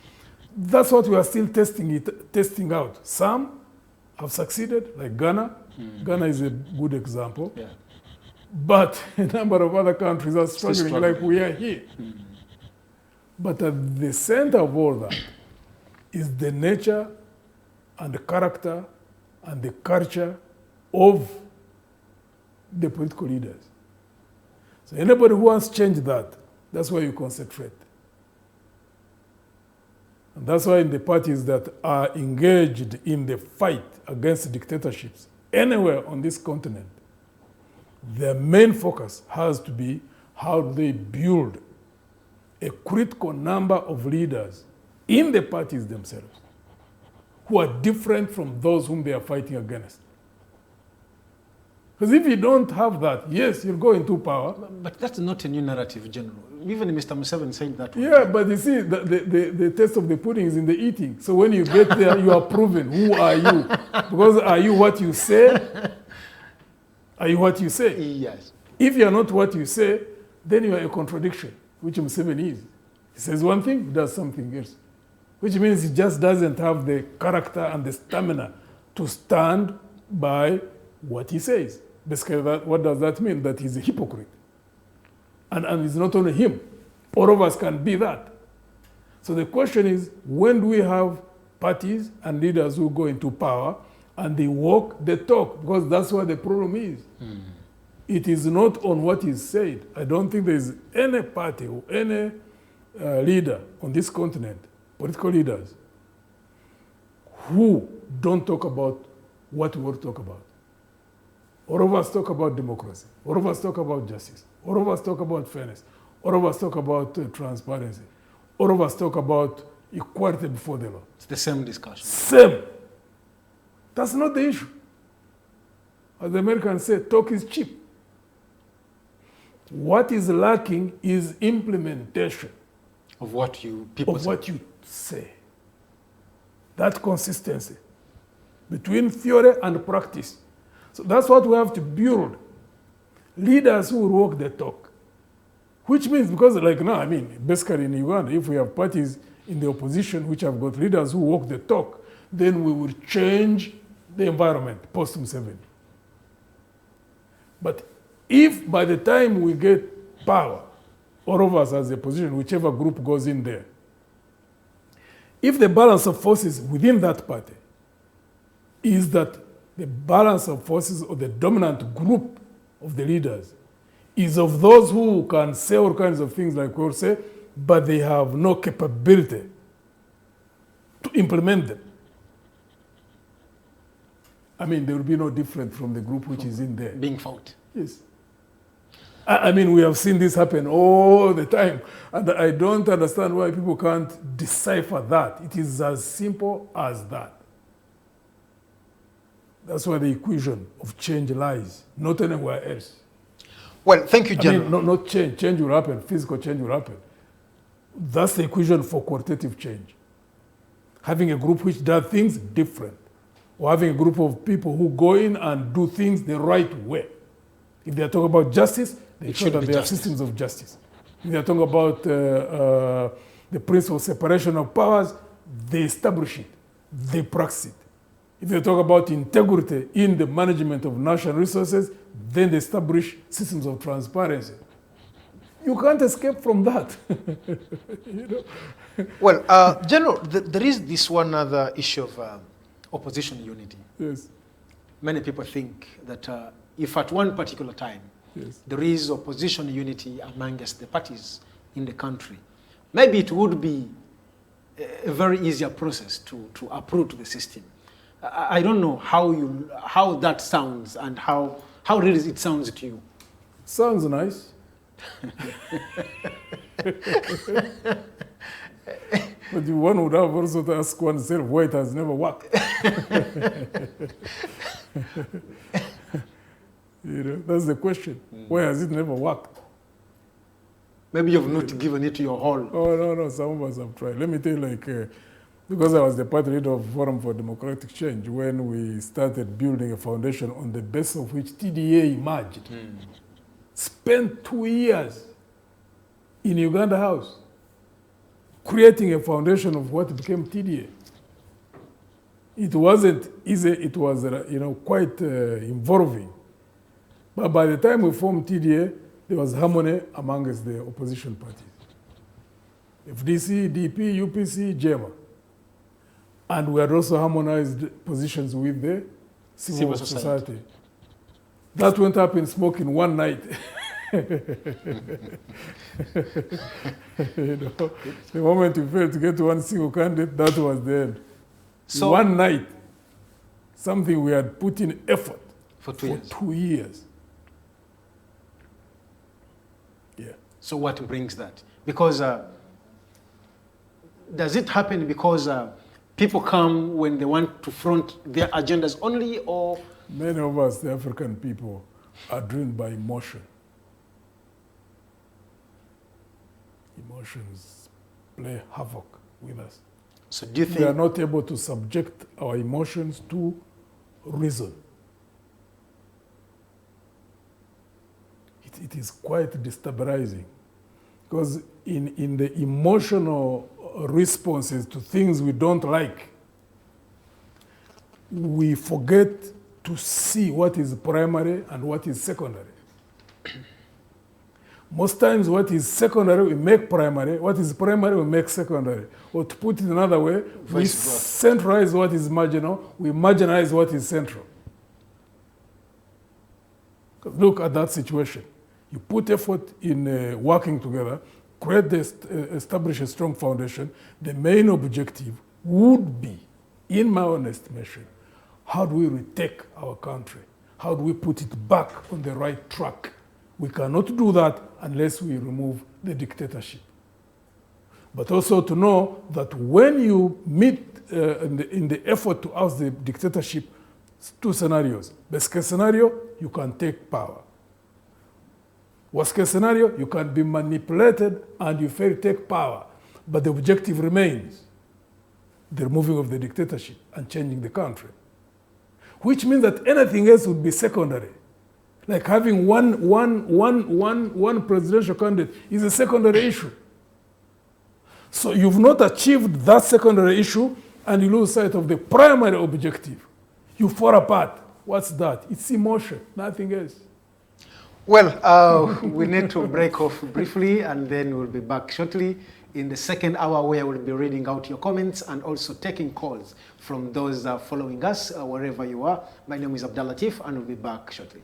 That's what we are still testing out. Some have succeeded, like Ghana. Ghana is a good example. Yeah. But a number of other countries are struggling like we are here. But at the center of all that is the nature and the character and the culture of the political leaders. So anybody who wants to change that, that's where you concentrate. And that's why in the parties that are engaged in the fight against dictatorships anywhere on this continent, their main focus has to be how they build a critical number of leaders in the parties themselves who are different from those whom they are fighting against. Because if you don't have that, yes, you'll go into power. But that's not a new narrative, General. Even Mr. Museveni said that. Yeah, but you see, the taste of the pudding is in the eating. So when you get there, you are proven. Who are you? Because are you what you say? Are you what you say? Yes. If you are not what you say, then you are a contradiction, which Museveni is. He says one thing, he does something else. Which means he just doesn't have the character and the stamina to stand by what he says. Basically, what does that mean? That he's a hypocrite. And it's not only him. All of us can be that. So the question is, when do we have parties and leaders who go into power and they walk the talk? Because that's what the problem is. It is not on what is said. I don't think there is any party or any leader on this continent, political leaders, who don't talk about what we want to talk about. All of us talk about democracy. All of us talk about justice. All of us talk about fairness. All of us talk about transparency. All of us talk about equality before the law. It's the same discussion. Same. That's not the issue. As the Americans say, talk is cheap. What is lacking is implementation Of what you people of say. what you say. That consistency. between theory and practice. So that's what we have to build. Leaders who will walk the talk. Which means, because like now, I mean, basically in Uganda, if we have parties in the opposition which have got leaders who walk the talk, then we will change the environment post-Museveni. But if by the time we get power, all of us as a opposition, whichever group goes in there, if the balance of forces within that party is that the balance of forces or the dominant group of the leaders is of those who can say all kinds of things like we'll say, but they have no capability to implement them. I mean, there will be no different from the group which is in there. Being fought. Yes. I mean, we have seen this happen all the time. And I don't understand why people can't decipher that. It is as simple as that. That's where the equation of change lies, not anywhere else. Well, thank you, General. I mean, not change. Change will happen. Physical change will happen. That's the equation for qualitative change. Having a group which does things different, or having a group of people who go in and do things the right way. If they are talking about justice, they show that there are systems of justice. If they are talking about the principle of separation of powers, they establish it, they practice it. If they talk about integrity in the management of national resources, then they establish systems of transparency. You can't escape from that. You know? Well, General, there is this one other issue of opposition unity. Yes. Many people think that if at one particular time Yes. there is opposition unity amongst the parties in the country, maybe it would be a very easier process to uproot the system. I don't know how that sounds and how really it sounds to you. Sounds nice. But one would have also to ask oneself why it has never worked. You know, that's the question. Why has it never worked? Maybe you've not given it your all. Oh, no, some of us have tried. Let me tell you, like, because I was the party leader of Forum for Democratic Change when we started building a foundation on the basis of which TDA emerged. Spent 2 years in Uganda House creating a foundation of what became TDA. It wasn't easy, it was quite involving. But by the time we formed TDA, there was harmony amongst the opposition parties. FDC, DP, UPC, JEMA. And we had also harmonized positions with the civil society. That went up in smoke in one night. You know, the moment you failed to get one single candidate, that was the end. So one night, something we had put in effort for 2 years. Yeah. So what brings that? Because does it happen because people come when they want to front their agendas only, or? Many of us, the African people, are driven by emotion. Emotions play havoc with us. So do you think we are not able to subject our emotions to reason? It is quite destabilizing, because in the emotional responses to things we don't like, we forget to see what is primary and what is secondary. Most times what is secondary we make primary, what is primary we make secondary. Or to put it another way, we centralize what is marginal, we marginalize what is central. Look at that situation. You put effort in working together, establish a strong foundation. The main objective would be, in my own estimation, how do we retake our country? How do we put it back on the right track? We cannot do that unless we remove the dictatorship. But also to know that when you meet in the effort to oust the dictatorship, two scenarios. Best case scenario, you can take power. Worst case scenario, you can be manipulated and you fail to take power. But the objective remains the removing of the dictatorship and changing the country. which means that anything else would be secondary. Like having one presidential candidate is a secondary issue. So you've not achieved that secondary issue and you lose sight of the primary objective. You fall apart. What's that? It's emotion, nothing else. Well, we need to break off briefly and then we'll be back shortly in the second hour where we'll be reading out your comments and also taking calls from those following us wherever you are. My name is Abdul Latif and we'll be back shortly.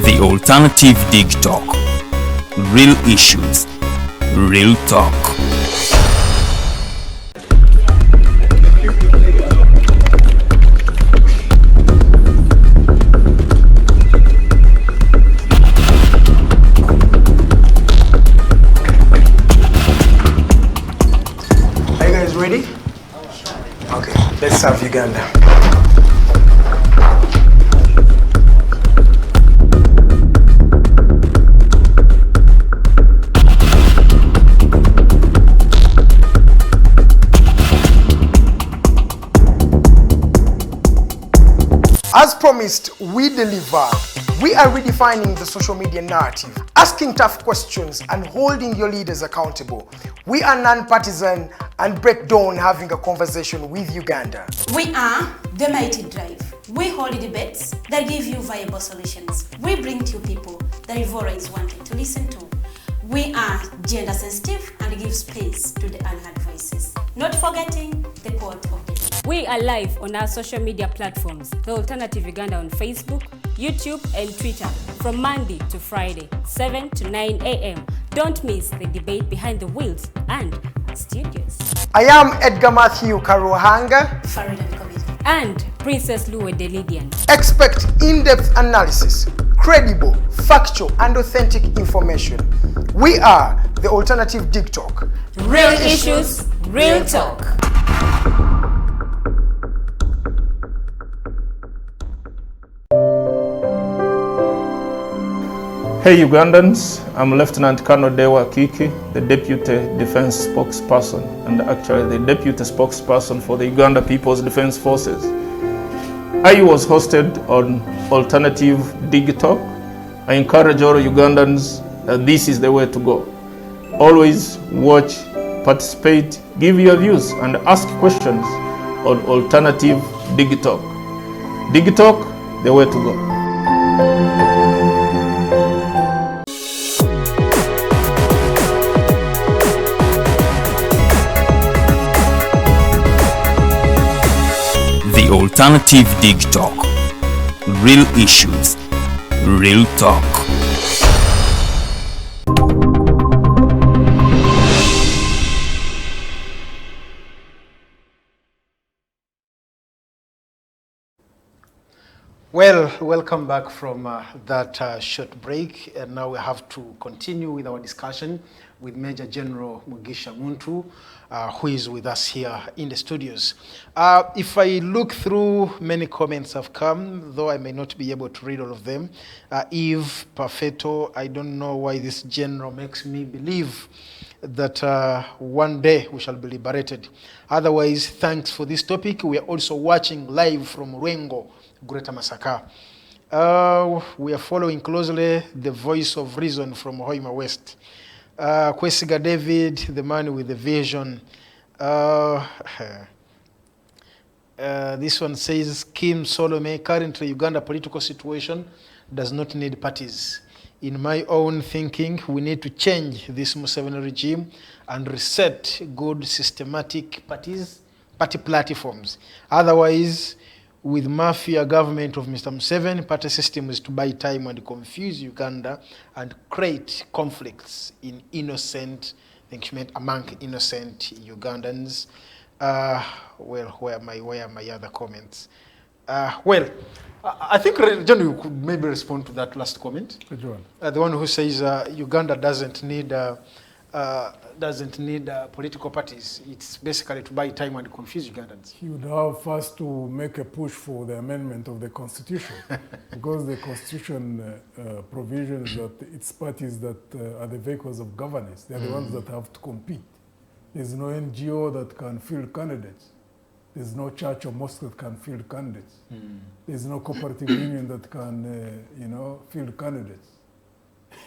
The Alternative Digitalk. Real issues, real talk. Are you guys ready? Okay, let's have Uganda. As promised, we deliver. We are redefining the social media narrative, asking tough questions and holding your leaders accountable. We are non-partisan and break down having a conversation with Uganda. We are the Mighty Drive. We hold debates that give you viable solutions. We bring to people that Ivora is wanted to listen to. We are gender sensitive and give space to the unheard voices. Not forgetting the quote of the day. We are live on our social media platforms, The Alternative Uganda on Facebook, YouTube and Twitter from Monday to Friday, 7 to 9 a.m. Don't miss the debate behind the wheels and studios. I am Edgar Matthew Karuhanga. Farida Mkobiri. And Princess Luwe Delidian. Expect in-depth analysis, credible, factual and authentic information. We are the Alternative Digitalk. Real issues, real talk. Hey Ugandans, I'm Lieutenant Colonel Dewa Kiki, the Deputy Defense Spokesperson and actually the Deputy Spokesperson for the Uganda People's Defense Forces. I was hosted on Alternative Digitalk. I encourage all Ugandans that this is the way to go. Always watch, participate, give your views and ask questions on Alternative Digitalk. Digitalk, the way to go. The Alternative Digitalk. Real issues, real talk. Well, welcome back from that short break, and now we have to continue with our discussion with Major General Mugisha Muntu, who is with us here in the studios. If I look through, many comments have come, though I may not be able to read all of them. Eve Perfetto, I don't know why this general makes me believe that one day we shall be liberated. Otherwise, thanks for this topic. We are also watching live from Rwengo, Greater Masaka. We are following closely the voice of reason from Hoima West. Kwesiga David, the man with the vision. This one says, Kim Solomon, currently Uganda political situation does not need parties. In my own thinking, we need to change this Museveni regime and reset good systematic party platforms. Otherwise, with mafia government of Mr. Museveni, party system is to buy time and confuse Uganda and create conflicts in among innocent Ugandans. Well, where are my other comments? Well, I think, John, you could maybe respond to that last comment. Which one? The one who says Uganda doesn't need doesn't need political parties. It's basically to buy time and confuse Ugandans. He would have first to make a push for the amendment of the constitution, because the constitution provisions that it's parties that are the vehicles of governance. They're the ones that have to compete. There's no NGO that can field candidates. There's no church or mosque that can field candidates. There's no cooperative union that can, field candidates.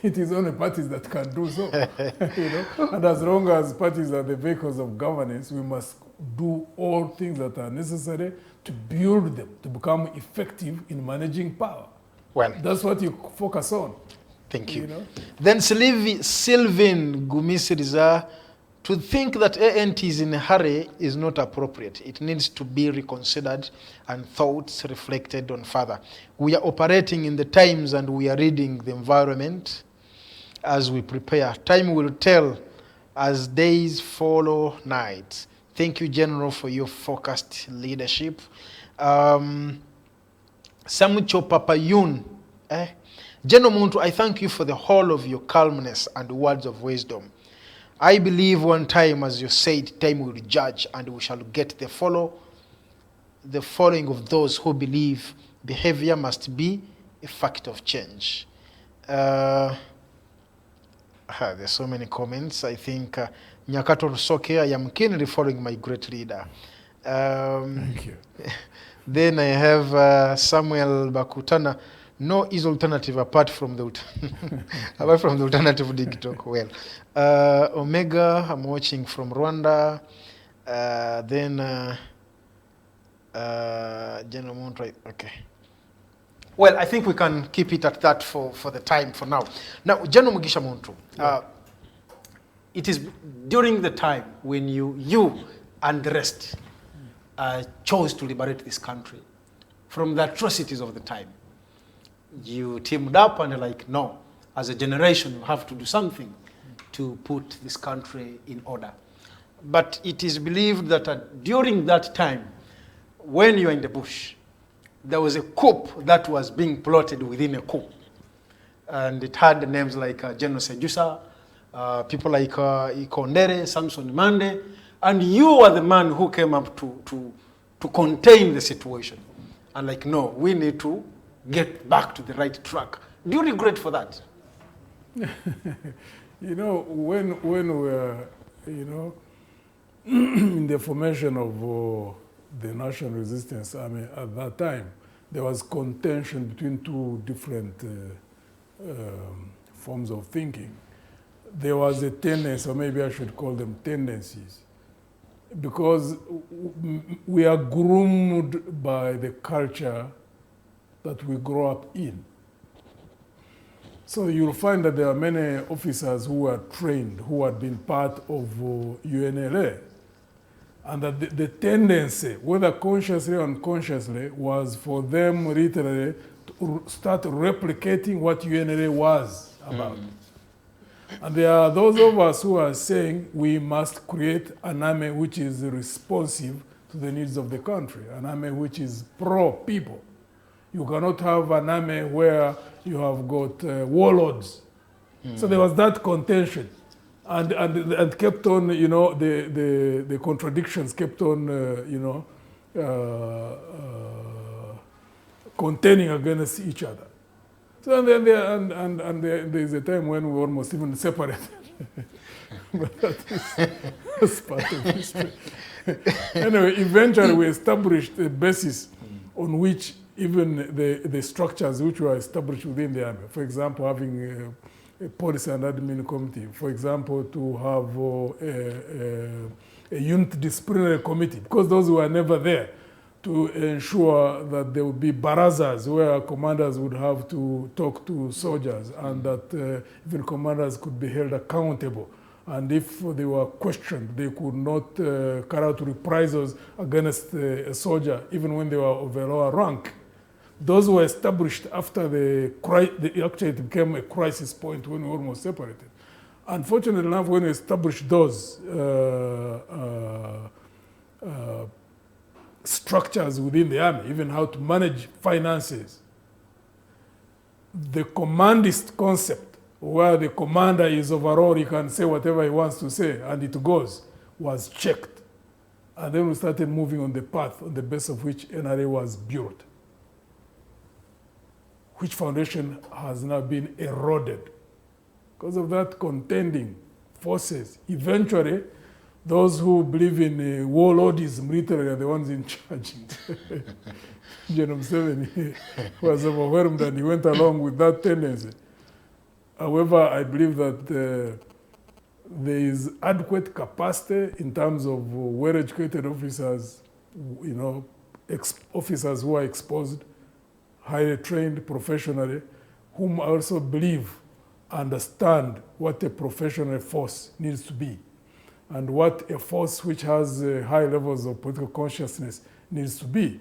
It is only parties that can do so. And as long as parties are the vehicles of governance, we must do all things that are necessary to build them, to become effective in managing power. Well, that's what you focus on. Thank you. Then Sylvain Gumisiriza, to think that ANT is in a hurry is not appropriate. It needs to be reconsidered and thoughts reflected on further. We are operating in the times and we are reading the environment as we prepare. Time will tell as days follow nights. Thank you, General, for your focused leadership. Samucho Papayun. General Muntu, I thank you for the whole of your calmness and words of wisdom. I believe one time, as you said, time will judge and we shall get the following of those who believe behavior must be a fact of change. There's so many comments. I think Nyakato Rusoke, I am keenly following my great leader. Thank you. Then I have Samuel Bakutana. No is alternative apart from the Alternative Digitalk. Well, Omega, I'm watching from Rwanda. Then General Muntu. Okay. Well, I think we can keep it at that for the time for now. Now, General Mugisha Muntu, it is during the time when you and the rest chose to liberate this country from the atrocities of the time. You teamed up and like, no, as a generation, you have to do something to put this country in order. But it is believed that during that time, when you are in the bush, there was a coup that was being plotted within a coup. And it had names like General Sejusa, people like Ikondere, Samson Mande, and you were the man who came up to contain the situation. And like, no, we need to get back to the right track. Do you regret for that? When we were, in the formation of the National Resistance Army at that time, there was contention between two different forms of thinking. There was a tendency, or maybe I should call them tendencies, because we are groomed by the culture that we grow up in. So you'll find that there are many officers who are trained, who had been part of UNLA, and that the tendency, whether consciously or unconsciously, was for them literally to start replicating what UNLA was about. And there are those of us who are saying we must create an army which is responsive to the needs of the country, an army which is pro-people. You cannot have an army where you have got warlords. So there was that contention. And kept on, the contradictions kept on, contending against each other. So there's a time when we almost even separated. But that's part of history. Anyway, eventually we established a basis on which even the structures which were established within the army, for example, having a policy and admin committee, for example, to have a unit disciplinary committee, because those were never there, to ensure that there would be barazas where commanders would have to talk to soldiers and that even commanders could be held accountable. And if they were questioned, they could not carry out reprisals against a soldier, even when they were of a lower rank. Those were established after actually it became a crisis point when we almost separated. Unfortunately enough, when we established those structures within the army, even how to manage finances, the commandist concept where the commander is overall, he can say whatever he wants to say, and it goes, was checked. And then we started moving on the path on the basis of which NRA was built, which foundation has now been eroded. Because of that contending forces, eventually, those who believe in warlordism literally are the ones in charge. General Museveni was overwhelmed and he went along with that tendency. However, I believe that there is adequate capacity in terms of well-educated officers, you know, officers who are exposed, highly trained professionally, whom I also believe understand what a professional force needs to be and what a force which has high levels of political consciousness needs to be.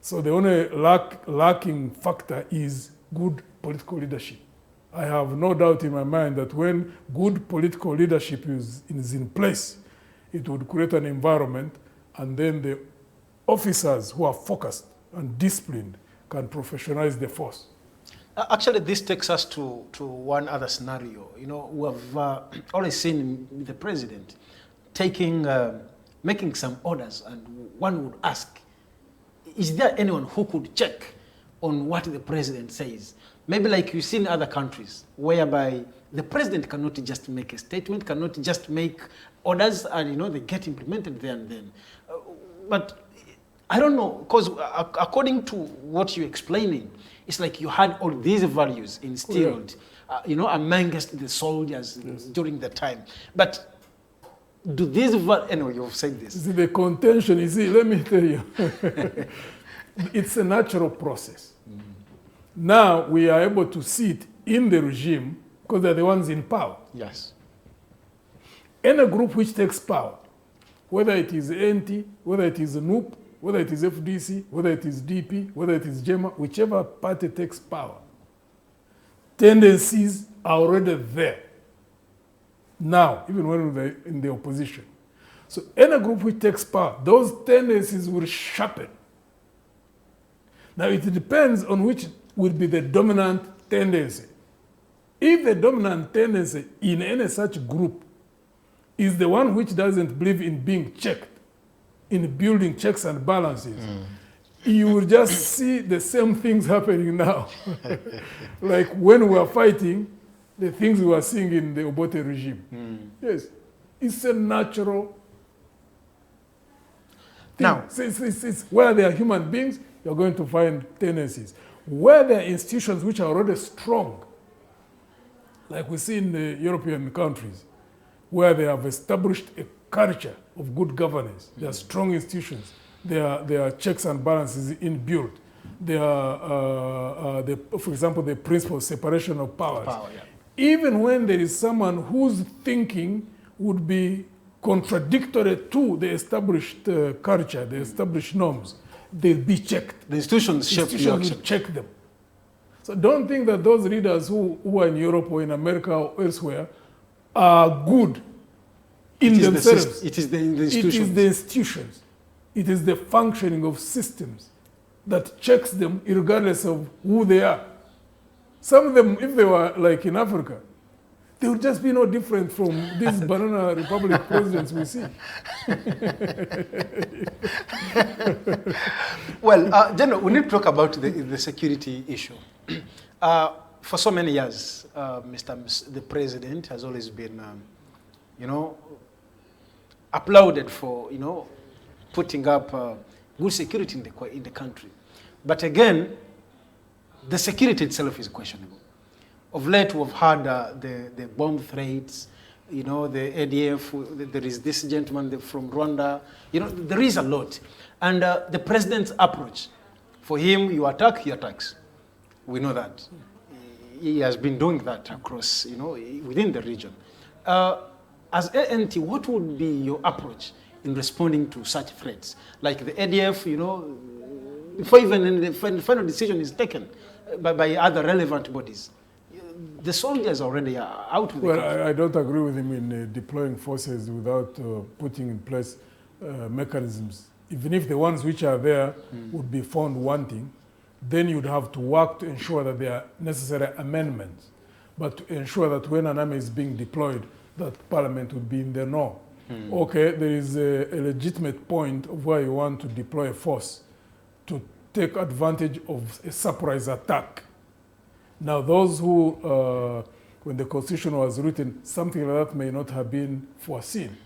So the only lacking factor is good political leadership. I have no doubt in my mind that when good political leadership is in place, it would create an environment, and then the officers who are focused and disciplined can professionalize the force. Actually, this takes us to one other scenario. You know, we have always seen the president making some orders, and one would ask, is there anyone who could check on what the president says? Maybe like you see in other countries, whereby the president cannot just make a statement, cannot just make orders, and you know they get implemented there and then. But I don't know, because according to what you're explaining, it's like you had all these values instilled, you know, amongst the soldiers during the time. But do these values, anyway, you've said this. See, the contention, you see, let me tell you, it's a natural process. Now we are able to see it in the regime because they're the ones in power. Yes. Any group which takes power, whether it is NT, whether it is NUP, whether it is FDC, whether it is DP, whether it is JEMA, whichever party takes power, tendencies are already there. Now, even when they're in the opposition. So any group which takes power, those tendencies will sharpen. Now it depends on which will be the dominant tendency. If the dominant tendency in any such group is the one which doesn't believe in being checked, in building checks and balances, you will just see the same things happening now. Like when we were fighting, the things we were seeing in the Obote regime. Yes, it's a natural thing. Now, it's where there are human beings, you're going to find tendencies. Where there are institutions which are already strong, like we see in the European countries, where they have established a culture of good governance, there are strong institutions, there are checks and balances inbuilt, there are, for example, the principle of separation of powers. Even when there is someone whose thinking would be contradictory to the established culture, the established norms, they'll be checked. The institutions will check them. So don't think that those leaders who are in Europe or in America or elsewhere are good in themselves. It is the institutions. It is the institutions. It is the functioning of systems that checks them regardless of who they are. Some of them, if they were like in Africa, they would just be no different from these banana republic presidents we see. Well, General, we need to talk about the security issue. For so many years, the president has always been, you know, applauded for, you know, putting up good security in the country. But again, the security itself is questionable. Of late, we've had the bomb threats, you know, the ADF, there is this gentleman from Rwanda, you know, there is a lot. And the president's approach, for him, you attack, he attacks. We know that. He has been doing that across, you know, within the region. As ANT, what would be your approach in responding to such threats? Like the ADF, you know, before even the final decision is taken by other relevant bodies. The soldiers already are out of the country. Well, I don't agree with him in deploying forces without putting in place mechanisms. Even if the ones which are there would be found wanting, then you'd have to work to ensure that there are necessary amendments. but to ensure that when an army is being deployed, that Parliament would be in the know. Okay, there is a legitimate point of where you want to deploy a force to take advantage of a surprise attack. Now, those who, when the Constitution was written, something like that may not have been foreseen.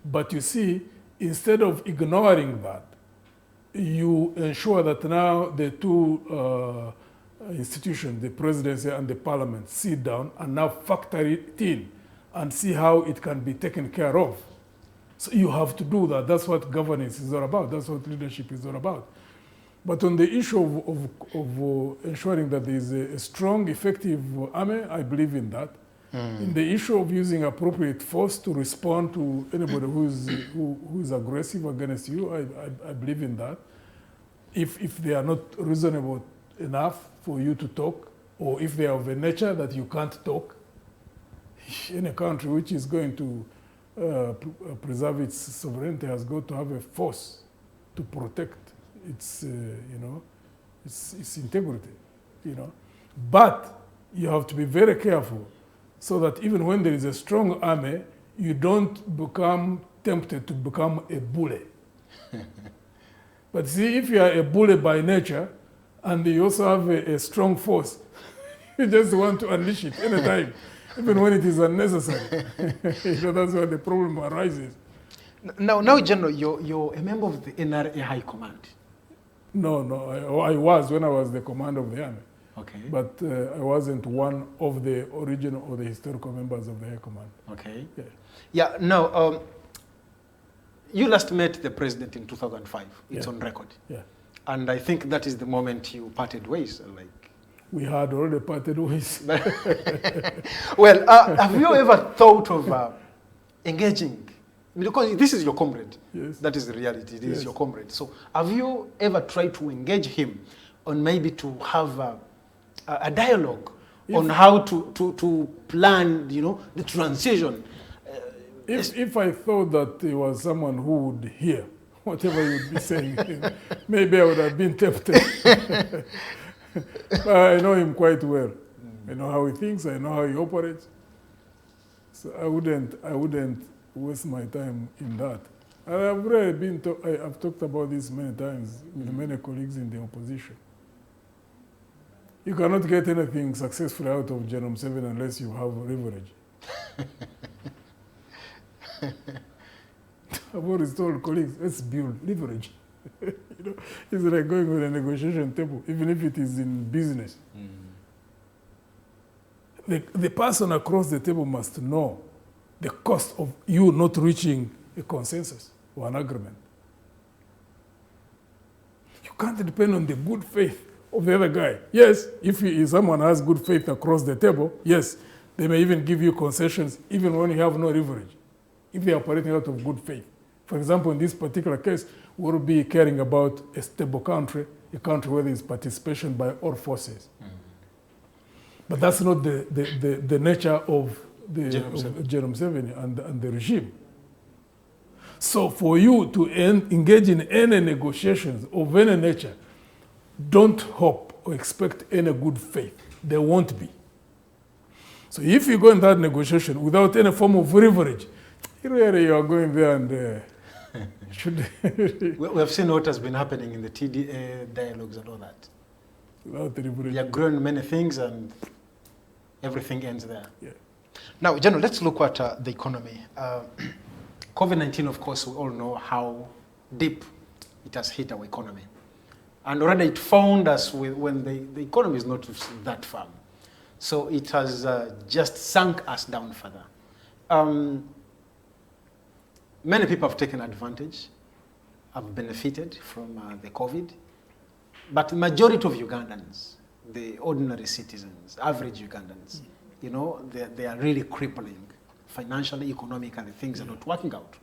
But you see, instead of ignoring that, you ensure that now the two institutions, the presidency and the parliament, sit down and now factor it in and see how it can be taken care of. So you have to do that. That's what governance is all about. That's what leadership is all about. But on the issue of ensuring that there is a strong, effective army, I believe in that. In the issue of using appropriate force to respond to anybody who is aggressive against you, I believe in that. If they are not reasonable enough for you to talk, or if they are of a nature that you can't talk, in a country which is going to preserve its sovereignty has got to have a force to protect its, its integrity, But you have to be very careful so that even when there is a strong army, you don't become tempted to become a bully. But see, if you are a bully by nature and you also have a strong force, you just want to unleash it anytime, even when it is unnecessary. That's where the problem arises. Now, General, you're a member of the NRA High Command. No, I was when I was the commander of the army. Okay. But I wasn't one of the original or the historical members of the High Command. Okay. Yeah. Yeah, now, you last met the president in 2005. It's on record. Yeah. And I think that is the moment you parted ways. We had already parted ways. Well, have you ever thought of engaging? Because this is your comrade. Yes. That is the reality. It is your comrade. So have you ever tried to engage him on maybe to have a dialogue on how to plan, the transition? If I thought that he was someone who would hear whatever you'd be saying, maybe I would have been tempted. But I know him quite well. I know how he thinks. I know how he operates. So I wouldn't waste my time in that. I've really I've talked about this many times with many colleagues in the opposition. You cannot get anything successful out of Genome 7 unless you have leverage. I've always told colleagues, let's build leverage. It's like going with a negotiation table, even if it is in business. The person across the table must know the cost of you not reaching a consensus or an agreement. You can't depend on the good faith of the other guy. Yes, if someone has good faith across the table, yes, they may even give you concessions even when you have no leverage, if they are operating out of good faith. For example, in this particular case, we will be caring about a stable country, a country where there is participation by all forces. But that's not the nature of the Genome 7 and the regime. So for you to engage in any negotiations of any nature, don't hope or expect any good faith. There won't be. So if you go in that negotiation without any form of leverage, really you are going there and we have seen what has been happening in the TDA dialogues and all that. Without the leverage. You have grown many things and everything ends there. Yeah. Now, General, let's look at the economy. COVID-19, of course, we all know how deep it has hit our economy. And already it found us when the economy is not that firm. So it has just sunk us down further. Many people have taken advantage, have benefited from the COVID, but the majority of Ugandans, the ordinary citizens, average Ugandans, they are really crippling financially, economically, things are not working out.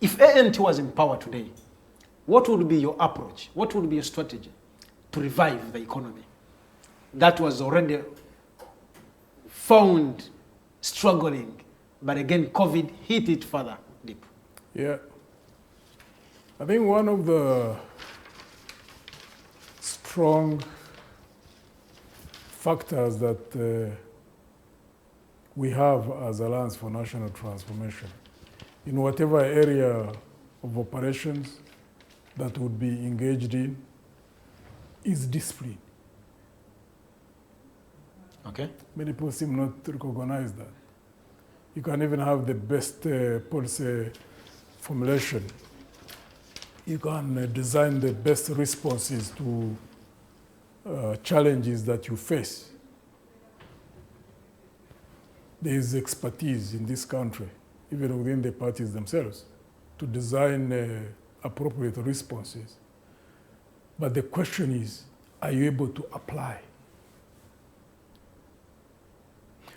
If ANT was in power today, what would be your approach? What would be your strategy to revive the economy that was already found struggling, but again, COVID hit it further deep? Yeah. I think one of the strong factors that we have as Alliance for National Transformation in whatever area of operations that would be engaged in is discipline. Okay. Many people seem not to recognize that. You can even have the best policy formulation. You can design the best responses to challenges that you face. There is expertise in this country, even within the parties themselves, to design appropriate responses. But the question is, are you able to apply?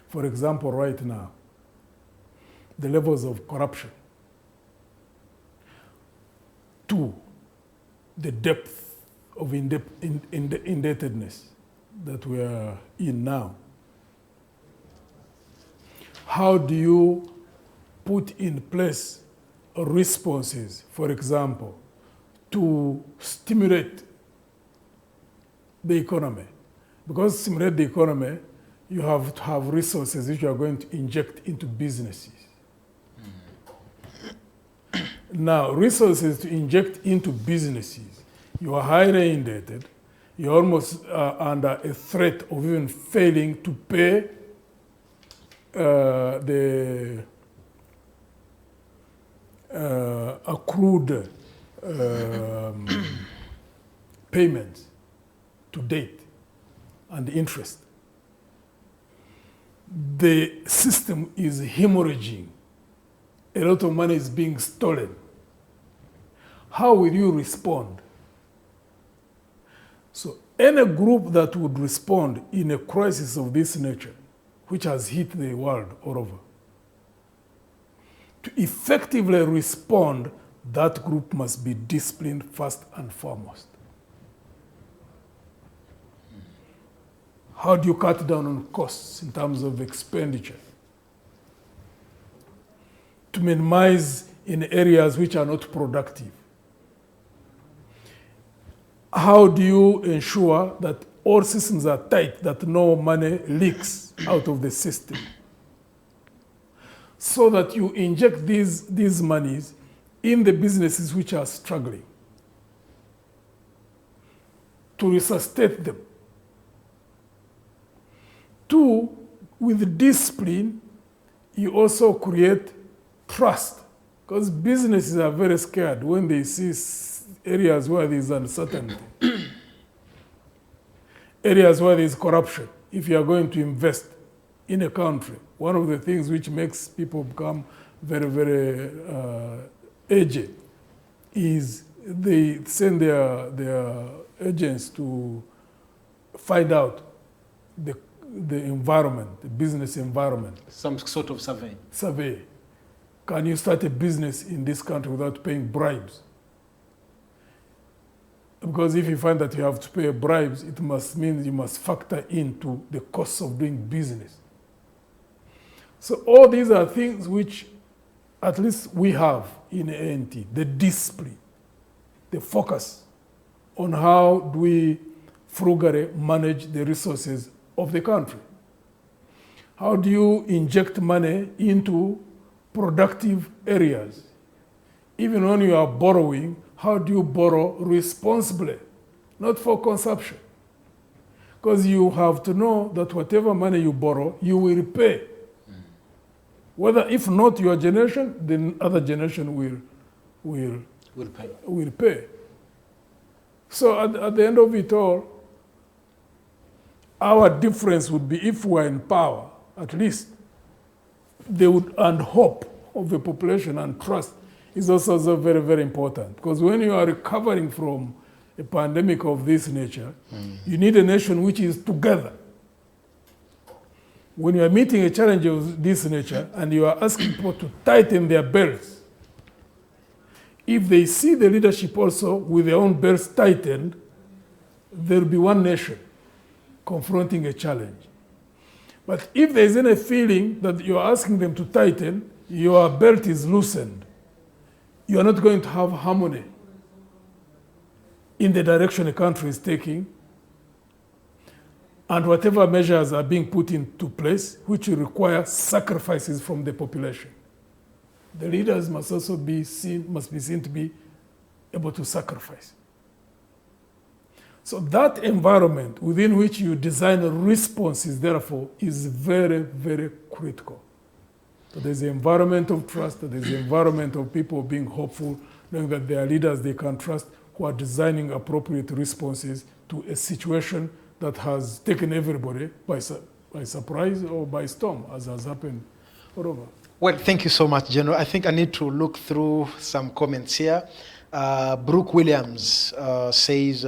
For example, right now, the levels of corruption. 2, the depth of indebtedness that we are in now. How do you put in place responses, for example, to stimulate the economy? Because to stimulate the economy, you have to have resources which you are going to inject into businesses. Now, resources to inject into businesses, you are highly indebted, you're almost under a threat of even failing to pay the accrued payments to date and the interest. The system is hemorrhaging. A lot of money is being stolen. How will you respond? So any group that would respond in a crisis of this nature, which has hit the world all over, to effectively respond, that group must be disciplined first and foremost. How do you cut down on costs in terms of expenditure? To minimize in areas which are not productive. How do you ensure that all systems are tight, that no money leaks out of the system? So that you inject these monies in the businesses which are struggling to resuscitate them. 2, with discipline, you also create trust, because businesses are very scared when they see areas where there is uncertainty, areas where there is corruption. If you are going to invest in a country, one of the things which makes people become very, very aged is they send their agents to find out the environment, the business environment. Some sort of survey. Survey. Can you start a business in this country without paying bribes? Because if you find that you have to pay bribes, it must mean you must factor into the costs of doing business. So all these are things which at least we have in ANT, the discipline, the focus on how do we frugally manage the resources of the country. How do you inject money into productive areas? Even when you are borrowing, how do you borrow responsibly, not for consumption? Because you have to know that whatever money you borrow, you will repay. Whether, if not your generation, then other generation will pay. So at the end of it all, our difference would be if we are in power, at least, they would, and hope of the population and trust is also very, very important. Because when you are recovering from a pandemic of this nature, you need a nation which is together. When you are meeting a challenge of this nature and you are asking people to tighten their belts, if they see the leadership also with their own belts tightened, there will be one nation confronting a challenge. But if there is any feeling that you are asking them to tighten, your belt is loosened, you are not going to have harmony in the direction a country is taking. and whatever measures are being put into place, which require sacrifices from the population. The leaders must also be seen to be able to sacrifice. So that environment within which you design responses, therefore, is very, very critical. So there's an environment of trust, there's an environment of people being hopeful, knowing that there are leaders they can trust who are designing appropriate responses to a situation that has taken everybody by surprise or by storm, as has happened all over. Well, thank you so much, General. I think I need to look through some comments here. Brooke Williams says,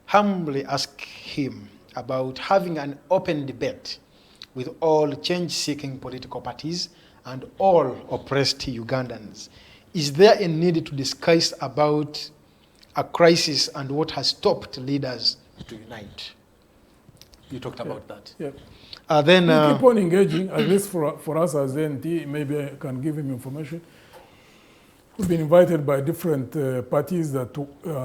humbly ask him about having an open debate with all change-seeking political parties and all oppressed Ugandans. Is there a need to discuss about a crisis and what has stopped leaders to unite? You talked about that. Yeah. Then we keep on engaging, at least for us as NT, maybe I can give him information. We've been invited by different parties that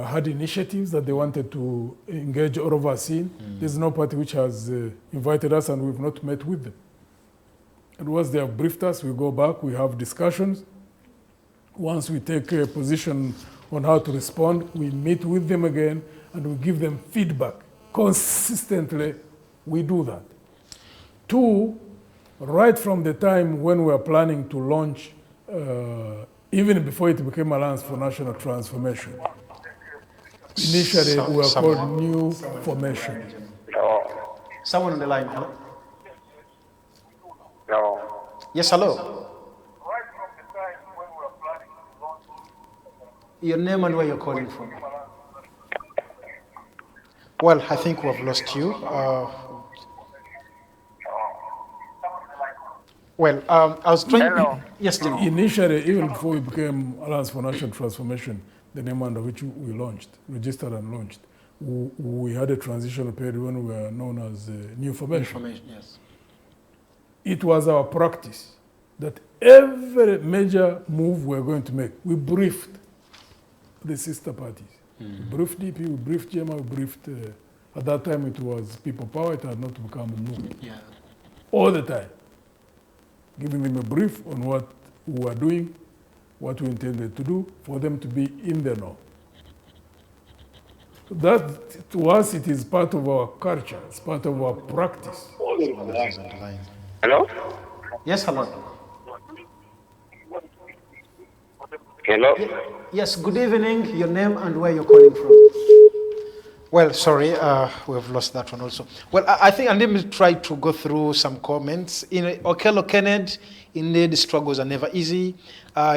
had initiatives that they wanted to engage all of us in. There's no party which has invited us and we've not met with them. And once they have briefed us, we go back, we have discussions. Once we take a position on how to respond, we meet with them again and we give them feedback. Consistently, we do that. Two, right from the time when we were planning to launch, even before it became Alliance for National Transformation, initially we were called New Formation. Someone on the line, hello? Hello. Yes, hello. Your name and where you're calling from. Well, I think we've lost you. I was trying. Hello. Yes, Jim. Initially, even before we became Alliance for National Transformation, the name under which we launched, registered and launched, we had a transitional period when we were known as New Formation. Yes. It was our practice that every major move we're going to make, we briefed the sister parties. We briefed DP, we briefed GMA, we briefed, at that time it was People Power, it had not become a move. Yeah. All the time. Giving them a brief on what we were doing, what we intended to do, for them to be in the know. That, to us, it is part of our culture, it's part of our practice. Hello? Yes, hello. Hello? Yes, good evening. Your name and where you're calling from. Well, sorry, we've lost that one also. Well, I think, and let me try to go through some comments. In Okello Kennedy, indeed, struggles are never easy.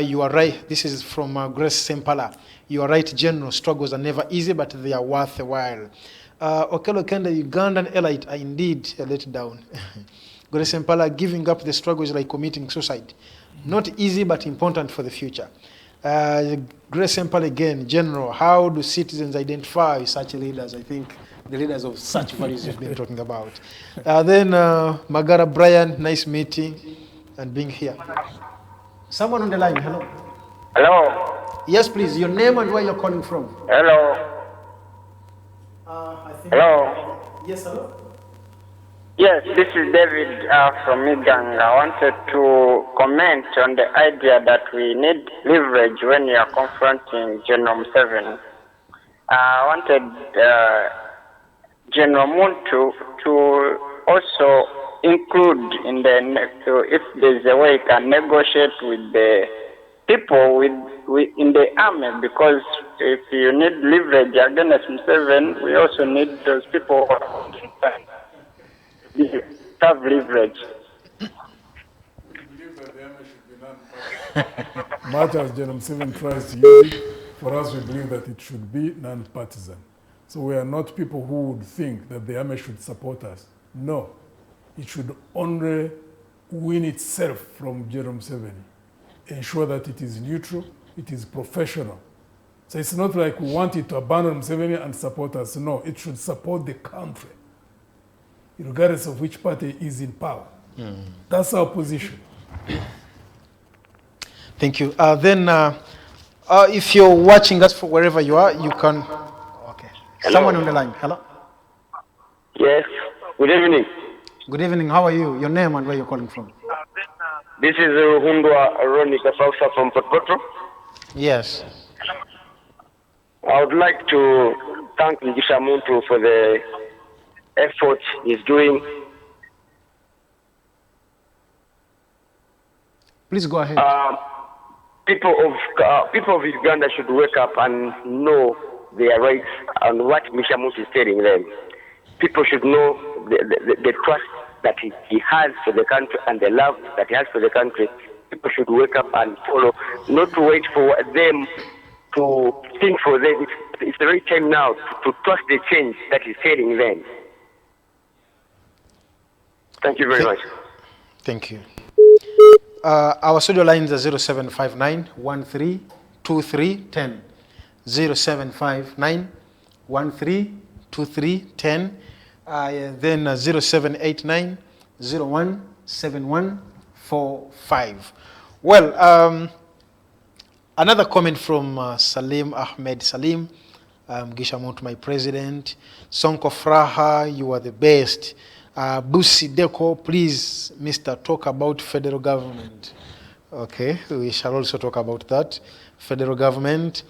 You are right. This is from Grace Sempala. You are right, General. Struggles are never easy, but they are worth a while. Okello Kennedy, Ugandan elite are indeed a letdown. Grace Sempala, giving up the struggle is like committing suicide. Not easy, but important for the future. Grace Sempala again, General, how do citizens identify such leaders? I think the leaders of such values you've been talking about. Then Magara Brian, nice meeting and being here. Someone on the line, hello. Hello? Yes, please, your name and where you're calling from. Hello? Hello? Yes, hello. Yes, this is David from Migang. I wanted to comment on the idea that we need leverage when you are confronting General Museveni. I wanted General Muntu to also include in if there's a way he can negotiate with the people in the army, because if you need leverage against Museveni, we also need those people have leverage. Much as General Museveni tries to use it, for us we believe that it should be non-partisan. So we are not people who would think that the army should support us. No, it should only win itself from General Museveni. Ensure that it is neutral, it is professional. So it's not like we want it to abandon Museveni and support us. No, it should support the country, regardless of which party is in power. That's our position. Thank you. If you're watching us from wherever you are, you can. Okay. Hello. Someone on the line. Hello. Yes. Good evening. Good evening. How are you? Your name and where you're calling from? This is Hundwa Roni Kasausa from Potpoto. Yes. I would like to thank Mugisha Muntu for the effort he's doing. Please go ahead. People of Uganda should wake up and know their rights and what Mugisha Muntu is telling them. People should know the trust that he has for the country and the love that he has for the country. People should wake up and follow, not to wait for them to think for them. It's the right time now to trust the change that he's telling them. Thank you very much. Thank you. Our studio lines are 0759 132310. 0759 132310. Then 0789 017145. Well, another comment from Salim Ahmed Salim. Mugisha Muntu, my president. Sonko Fraha, you are the best. Busi Deko, please, Mr. Talk about federal government. Okay, we shall also talk about that. Federal government.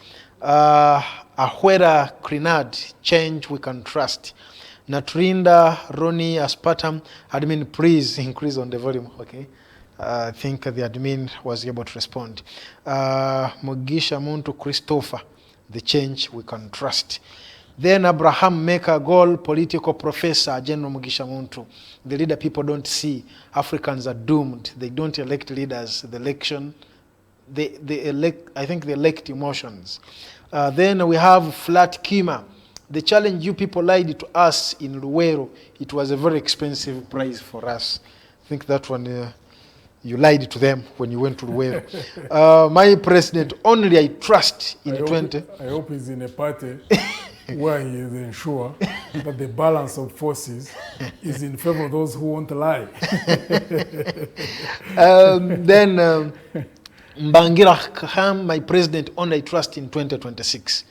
Ahwera Crinad, change we can trust. Natrinda, Roni, Aspartam, admin, please increase on the volume. Okay. I think the admin was able to respond. Mugisha Muntu, Christopher, the change we can trust. Then Abraham Maker Goal, political professor, General Mugisha Muntu. The leader people don't see. Africans are doomed. They don't elect leaders. The election, they elect, I think they elect emotions. Then we have Flat Kima. The challenge you people lied to us in Luwero, it was a very expensive price for us. I think that one, you lied to them when you went to Luwero. My president, only I trust in 20. I hope he's in a party where he is ensure that the balance of forces is in favor of those who won't lie. Then Mbangira Kham, my president, only I trust in 2026.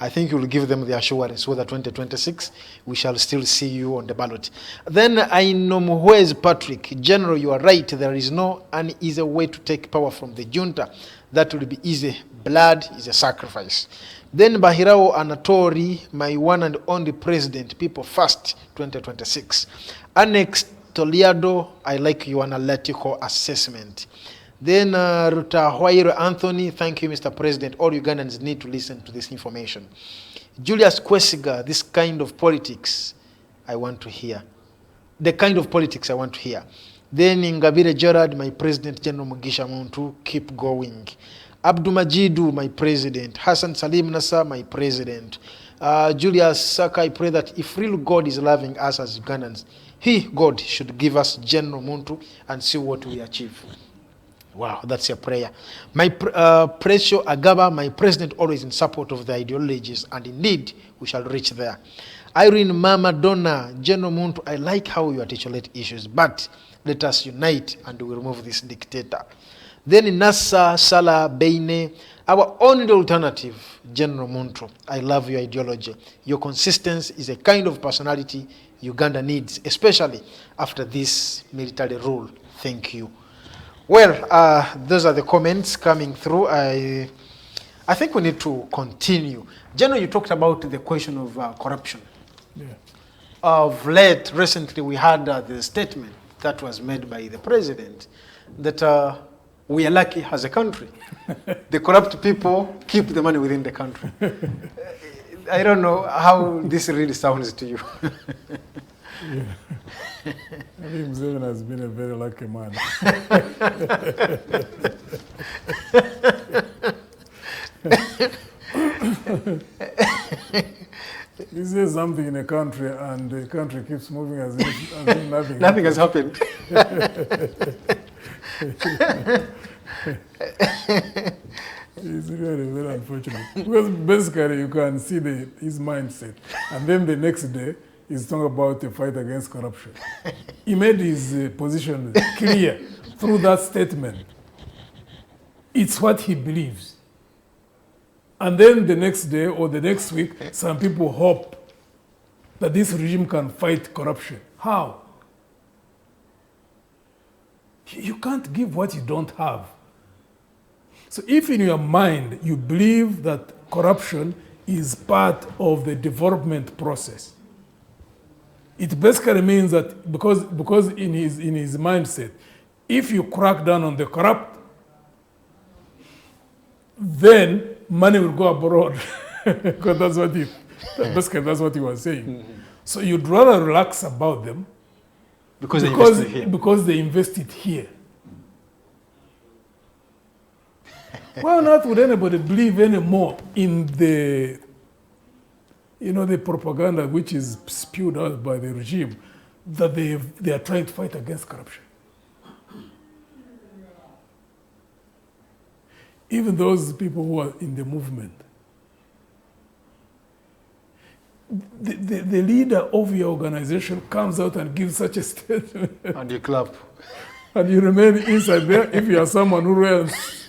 I think you will give them the assurance whether 2026 we shall still see you on the ballot. Then I know Muhwez Patrick, General, you are right. There is no an easy way to take power from the junta. That will be easy. Blood is a sacrifice. Then Bahirao Anatori, my one and only president, people first, 2026. Annex Toliado, I like your analytical assessment. Then Ruta Huairo Anthony, thank you, Mr. President. All Ugandans need to listen to this information. Julius Kwesiga, this kind of politics I want to hear. The kind of politics I want to hear. Then Ngabire Gerard, my president, General Mugisha Muntu, keep going. Abdumajidu, my president. Hassan Salim Nasser, my president. Julius Saka, I pray that if real God is loving us as Ugandans, He, God, should give us General Muntu and see what we achieve. Wow, that's your prayer. My Precio Agaba, my president, always in support of the ideologies, and indeed, we shall reach there. Irene Mama Donna, General Muntu, I like how you articulate issues, but let us unite and we remove this dictator. Then Nasa Salah Beine, our only alternative, General Muntu, I love your ideology. Your consistency is a kind of personality Uganda needs, especially after this military rule. Thank you. Well, those are the comments coming through. I think we need to continue. General, you talked about the question of corruption. Yeah. Of late, recently, we had the statement that was made by the president that we are lucky as a country. The corrupt people keep the money within the country. I don't know how this really sounds to you. Yeah. I think Museveni has been a very lucky man. He says something in a country and the country keeps moving as if nothing has happened. It's really very unfortunate. Because basically you can see his mindset. And then the next day, he's talking about the fight against corruption. He made his position clear through that statement. It's what he believes. And then the next day or the next week, some people hope that this regime can fight corruption. How? You can't give what you don't have. So if in your mind you believe that corruption is part of the development process, it basically means that because in his mindset, if you crack down on the corrupt, then money will go abroad. Because that's what he was saying. Mm-hmm. So you'd rather relax about them because they invested here. Why on earth would anybody believe anymore in the propaganda which is spewed out by the regime that they are trying to fight against corruption? Even those people who are in the movement, the leader of your organization comes out and gives such a statement. And you clap. And you remain inside there if you are someone who runs.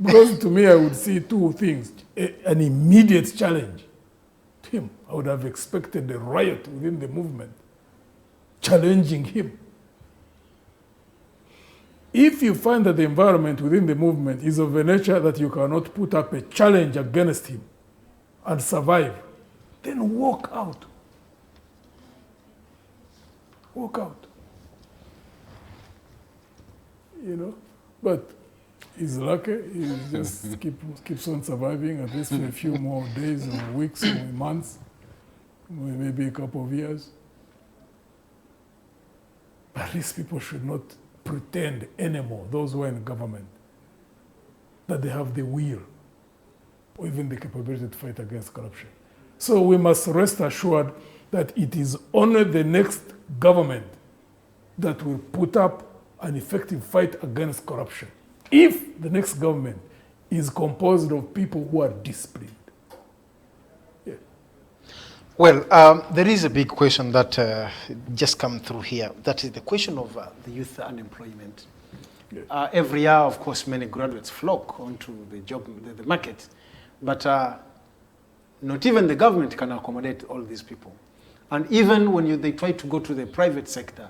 Because to me, I would see two things. An immediate challenge to him. I would have expected a riot within the movement, challenging him. If you find that the environment within the movement is of a nature that you cannot put up a challenge against him and survive, then walk out. Walk out. But he's lucky. He just keeps on surviving at least for a few more days or weeks or months, maybe a couple of years. But at least people should not pretend anymore, those who are in government, that they have the will or even the capability to fight against corruption. So we must rest assured that it is only the next government that will put up an effective fight against corruption, if the next government is composed of people who are disciplined. Yeah. Well, there is a big question that just come through here. That is the question of the youth unemployment. Yeah. Every year, of course, many graduates flock onto the market, but not even the government can accommodate all these people. And even when they try to go to the private sector,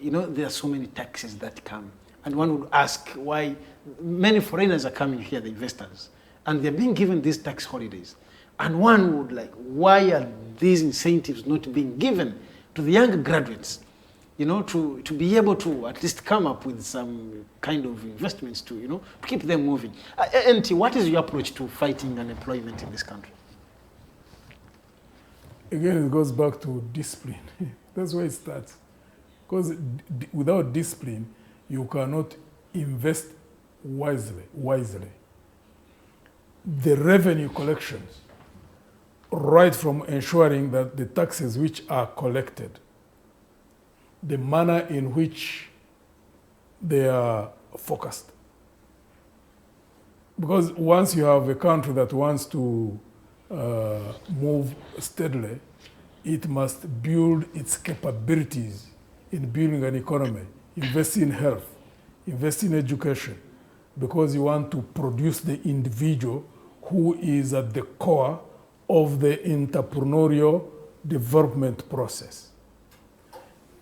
there are so many taxes that come. And one would ask why many foreigners are coming here, the investors, and they're being given these tax holidays. And one would why are these incentives not being given to the young graduates, to be able to at least come up with some kind of investments to keep them moving. NT, what is your approach to fighting unemployment in this country? Again, it goes back to discipline. That's where it starts. Because without discipline, you cannot invest wisely. The revenue collections, right from ensuring that the taxes which are collected, the manner in which they are focused. Because once you have a country that wants to move steadily, it must build its capabilities in building an economy, invest in health, invest in education, because you want to produce the individual who is at the core of the entrepreneurial development process.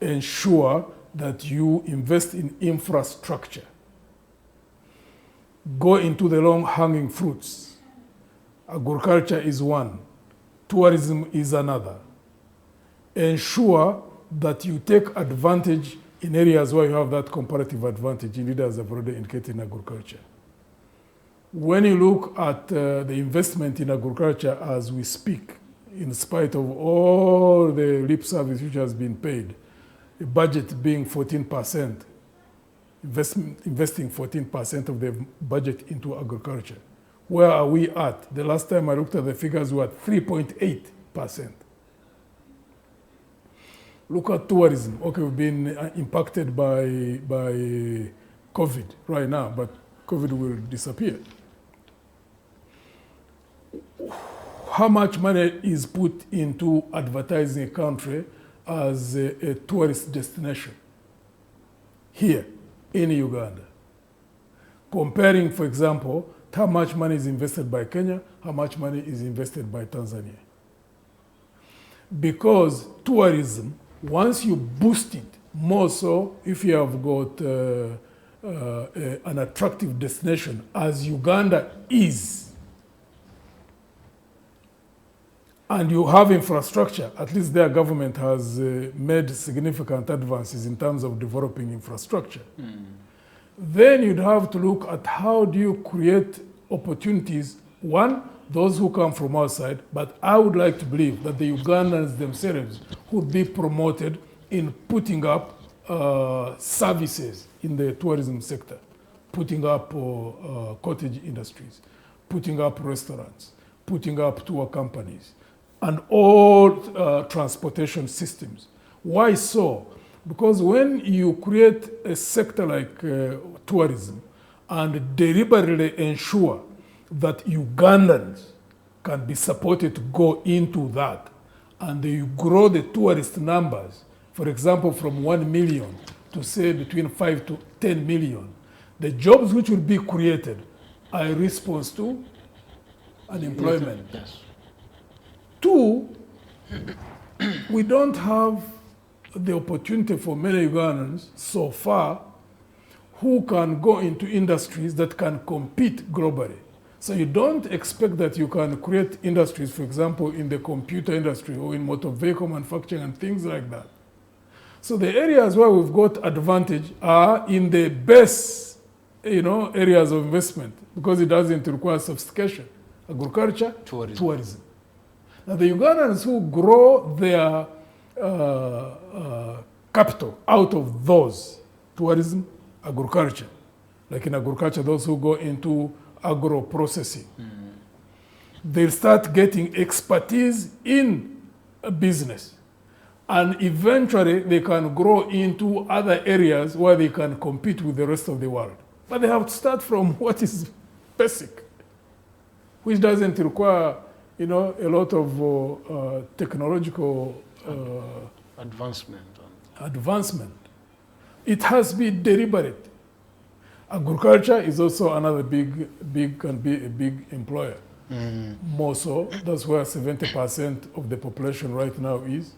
Ensure that you invest in infrastructure. Go into the long-hanging fruits. Agriculture is one. Tourism is another. Ensure that you take advantage in areas where you have that comparative advantage, indeed, as I've already indicated, in agriculture. When you look at the investment in agriculture as we speak, in spite of all the lip service which has been paid, the budget being 14%, investing 14% of the budget into agriculture. Where are we at? The last time I looked at the figures, we were at 3.8%. Look at tourism. Okay, we've been impacted by COVID right now, but COVID will disappear. How much money is put into advertising a country as a tourist destination here in Uganda? Comparing, for example, how much money is invested by Kenya, how much money is invested by Tanzania. because tourism, once you boost it, more so if you have got an attractive destination, as Uganda is, and you have infrastructure, at least their government has made significant advances in terms of developing infrastructure. Then you'd have to look at how do you create opportunities, one, those who come from outside, but I would like to believe that the Ugandans themselves would be promoted in putting up services in the tourism sector, putting up cottage industries, putting up restaurants, putting up tour companies, and all transportation systems. Why so? Because when you create a sector like tourism and deliberately ensure that Ugandans can be supported to go into that, and you grow the tourist numbers, for example, from 1 million to say between 5 to 10 million, the jobs which will be created are a response to unemployment. Yes. Two, we don't have the opportunity for many Ugandans so far who can go into industries that can compete globally. So you don't expect that you can create industries, for example, in the computer industry or in motor vehicle manufacturing and things like that. So the areas where we've got advantage are in the best, areas of investment, because it doesn't require sophistication. Agriculture, tourism. Now the Ugandans who grow their capital out of those, tourism, agriculture, like in agriculture, those who go into agro-processing, they'll start getting expertise in a business. And eventually they can grow into other areas where they can compete with the rest of the world. But they have to start from what is basic, which doesn't require, a lot of technological advancement. It has been deliberate. Agriculture is also another can be a big employer. More so, that's where 70% of the population right now is.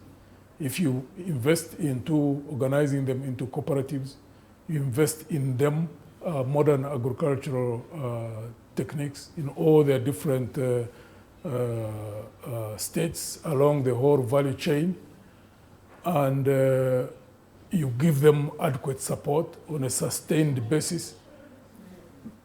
If you invest into organizing them into cooperatives, you invest in them modern agricultural techniques in all their different states along the whole value chain, and you give them adequate support on a sustained basis,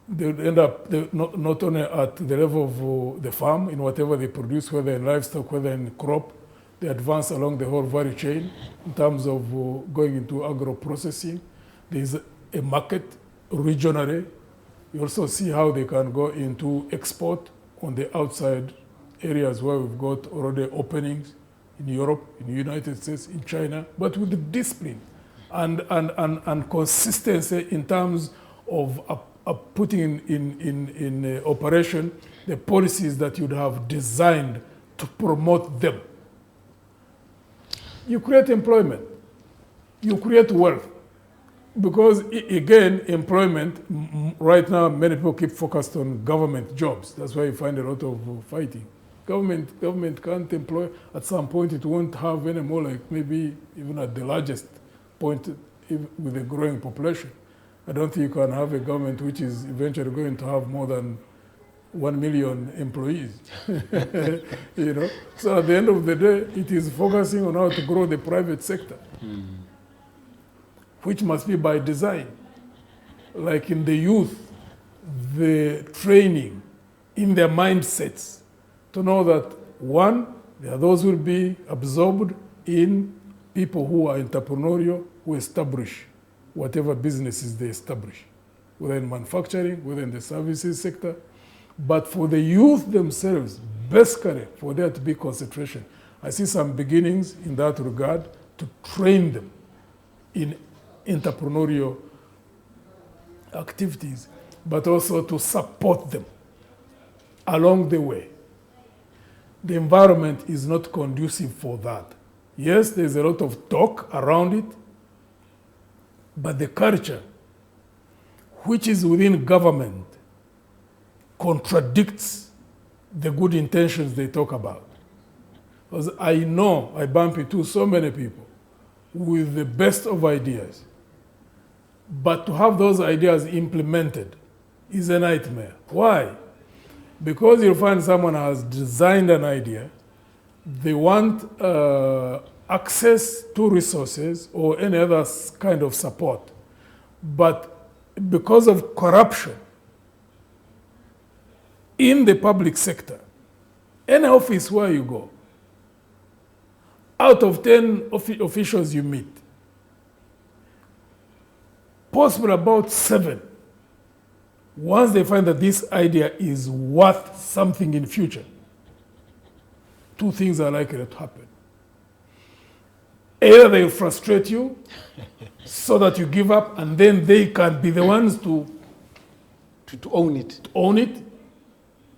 they end up not only at the level of the farm in whatever they produce, whether in livestock, whether in crop, they advance along the whole value chain in terms of going into agro-processing. There's a market regionally. You also see how they can go into export on the outside areas where we've got already openings in Europe, in the United States, in China, but with the discipline and consistency in terms of putting in operation the policies that you'd have designed to promote them. You create employment, you create wealth. Because again, employment, right now many people keep focused on government jobs. That's why you find a lot of fighting. Government can't employ, at some point it won't have any more, like maybe even at the largest point with a growing population. I don't think you can have a government which is eventually going to have more than 1 million employees. So at the end of the day, it is focusing on how to grow the private sector, which must be by design. Like in the youth, the training in their mindsets to know that, one, there are those who will be absorbed in people who are entrepreneurial, who establish whatever businesses they establish, whether in manufacturing, whether in the services sector. But for the youth themselves, basically, for there to be concentration, I see some beginnings in that regard to train them in entrepreneurial activities, but also to support them along the way. The environment is not conducive for that. Yes, there's a lot of talk around it, but the culture, which is within government, contradicts the good intentions they talk about. Because I know I bump into so many people with the best of ideas. But to have those ideas implemented is a nightmare. Why? Because you'll find someone has designed an idea, they want access to resources or any other kind of support. But because of corruption in the public sector, any office where you go, out of 10 officials you meet, possibly about 7, once they find that this idea is worth something in future, 2 things are likely to happen. Either they frustrate you so that you give up, and then they can be the ones to own it. Own it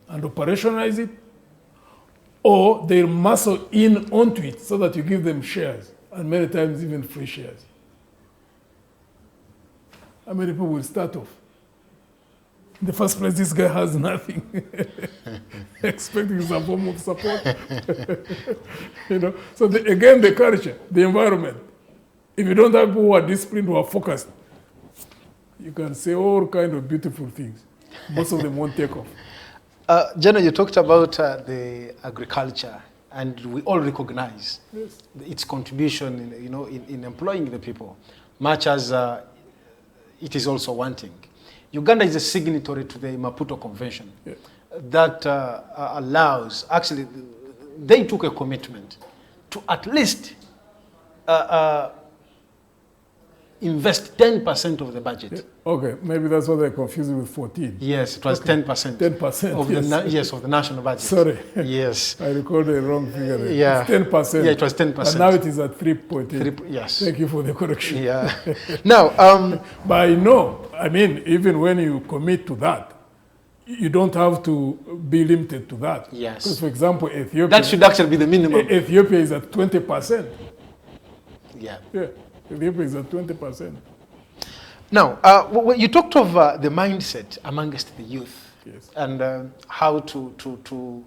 and operationalize it, or they muscle in onto it so that you give them shares, and many times even free shares. How many people will start off? In the first place, this guy has nothing, expecting some form of support. So again, the culture, the environment. If you don't have people who are disciplined, who are focused, you can say all kinds of beautiful things. Most of them won't take off. Jenna, you talked about the agriculture, and we all recognize its contribution in employing the people, much as it is also wanting. Uganda is a signatory to the Maputo Convention that allows, actually, they took a commitment to at least invest 10% of the budget. Okay, maybe that's what they confused with 14. Yes, it was 10%. 10% of of the national budget. Sorry. Yes. I recalled the wrong figure there. Yeah. It's 10%. Yeah, it was 10%. And now it is at 3.8. Yes. Thank you for the correction. Yeah. Now, but I know, even when you commit to that, you don't have to be limited to that. Yes. Because, for example, Ethiopia... That should actually be the minimum. Ethiopia is at 20%. Yeah. Yeah. Ethiopia is at 20%. Now, you talked of the mindset amongst the youth, and how to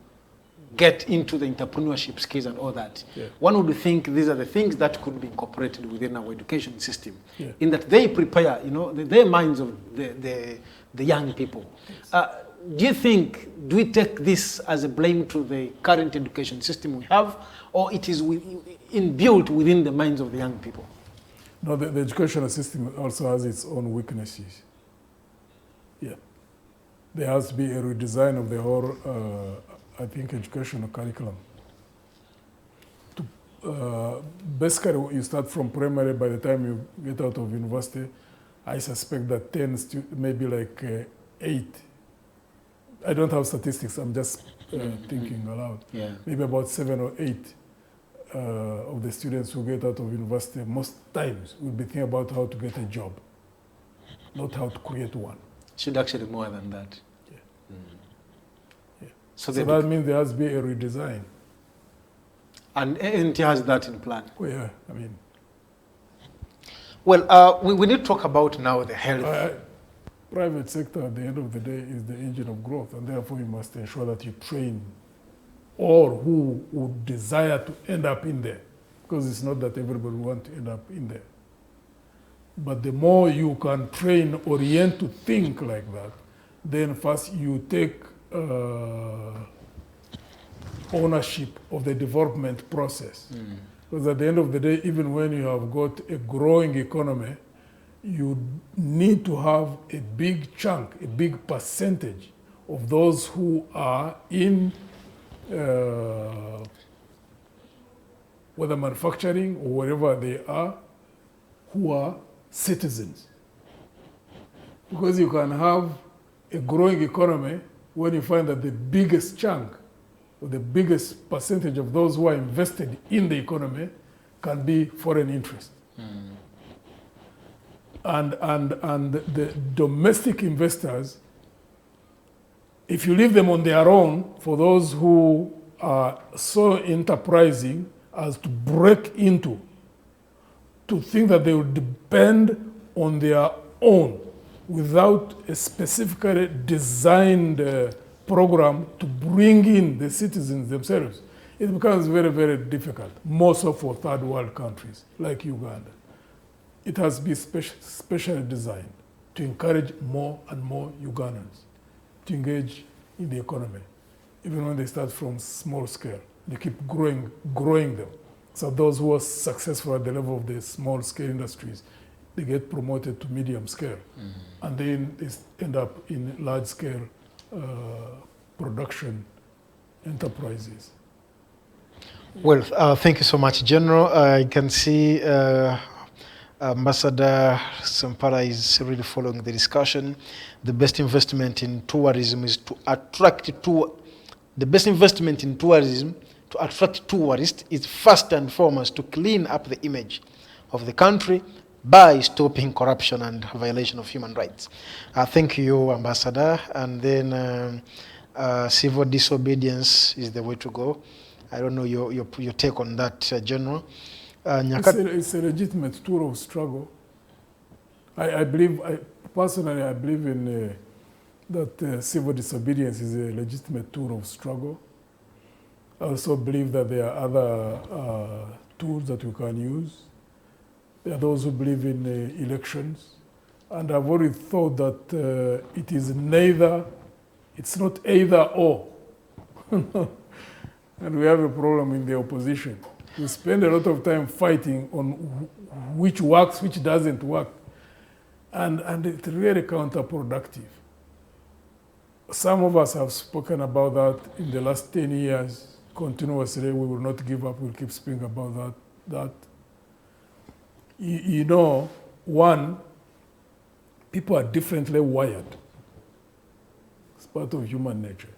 get into the entrepreneurship skills and all that. Yeah. One would think these are the things that could be incorporated within our education system, Yeah. in that they prepare, their minds of the young people. Do you think, do we take this as a blame to the current education system we have, or it is inbuilt within the minds of the young people? No, the educational system also has its own weaknesses. Yeah. There has to be a redesign of the whole, I think, educational curriculum. Basically, you start from primary, by the time you get out of university, I suspect that 10, maybe like 8. I don't have statistics, I'm just thinking aloud. Yeah. Maybe about 7 or 8. Of the students who get out of university most times will be thinking about how to get a job, not how to create one. Should actually more than that. Yeah. Yeah. So that means there has to be a redesign. And it has that in plan. Oh, yeah, Well, we need to talk about now the health. Private sector at the end of the day is the engine of growth, and therefore you must ensure that you train all who would desire to end up in there, because it's not that everybody wants to end up in there. But the more you can train, orient to think like that, then first you take ownership of the development process. Because at the end of the day, even when you have got a growing economy, you need to have a big chunk, a big percentage of those who are in whether manufacturing or wherever they are, who are citizens. Because you can have a growing economy when you find that the biggest chunk or the biggest percentage of those who are invested in the economy can be foreign interest. And the domestic investors, if you leave them on their own, for those who are so enterprising as to break into, to think that they will depend on their own without a specifically designed program to bring in the citizens themselves, it becomes very, very difficult, more so for third world countries like Uganda. It has been specially designed to encourage more and more Ugandans to engage in the economy, even when they start from small scale. They keep growing them. So those who are successful at the level of the small scale industries, they get promoted to medium scale. And then they end up in large scale production enterprises. Well, thank you so much, General. I can see Ambassador Sampara is really following the discussion. The best investment in tourism is to attract the best investment in tourism to attract tourists is first and foremost to clean up the image of the country by stopping corruption and violation of human rights. Thank you, Ambassador. And then civil disobedience is the way to go. I don't know your take on that, General. It's a legitimate tool of struggle. Personally, I believe in that civil disobedience is a legitimate tool of struggle. I also believe that there are other tools that we can use. There are those who believe in elections. And I've already thought that it's not either or. And we have a problem in the opposition. We spend a lot of time fighting on which works, which doesn't work. And it's really counterproductive. Some of us have spoken about that in the last 10 years continuously. We will not give up, we'll keep speaking about that. You know, one, people are differently wired. It's part of human nature.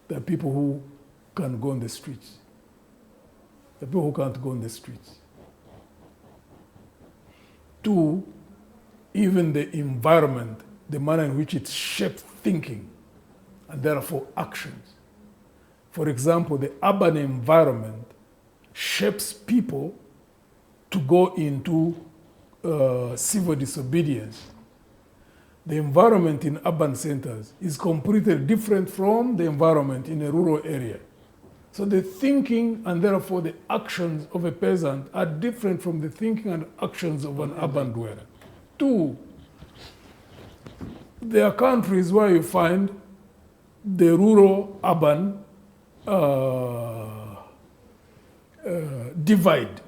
There are people who can go on the streets. There are people who can't go on the streets. Two, even the environment, the manner in which it shapes thinking and therefore actions. For example, the urban environment shapes people to go into civil disobedience. The environment in urban centers is completely different from the environment in a rural area. So the thinking and therefore the actions of a peasant are different from the thinking and actions of an urban dweller. Two, there are countries where you find the rural-urban divide.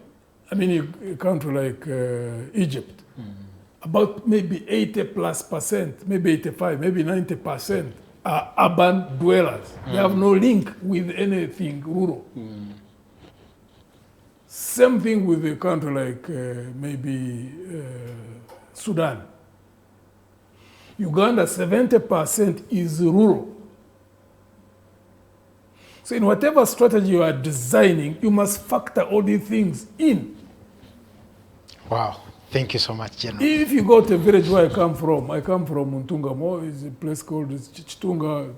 I mean, a country like Egypt, about maybe 80+%, maybe 85, maybe 90% are urban dwellers. They have no link with anything rural. Same thing with a country like maybe Sudan. Uganda, 70% is rural. So in whatever strategy you are designing, you must factor all these things in. Wow. Thank you so much, General. If you go to a village where I come from Muntungamo, it's a place called Chitunga,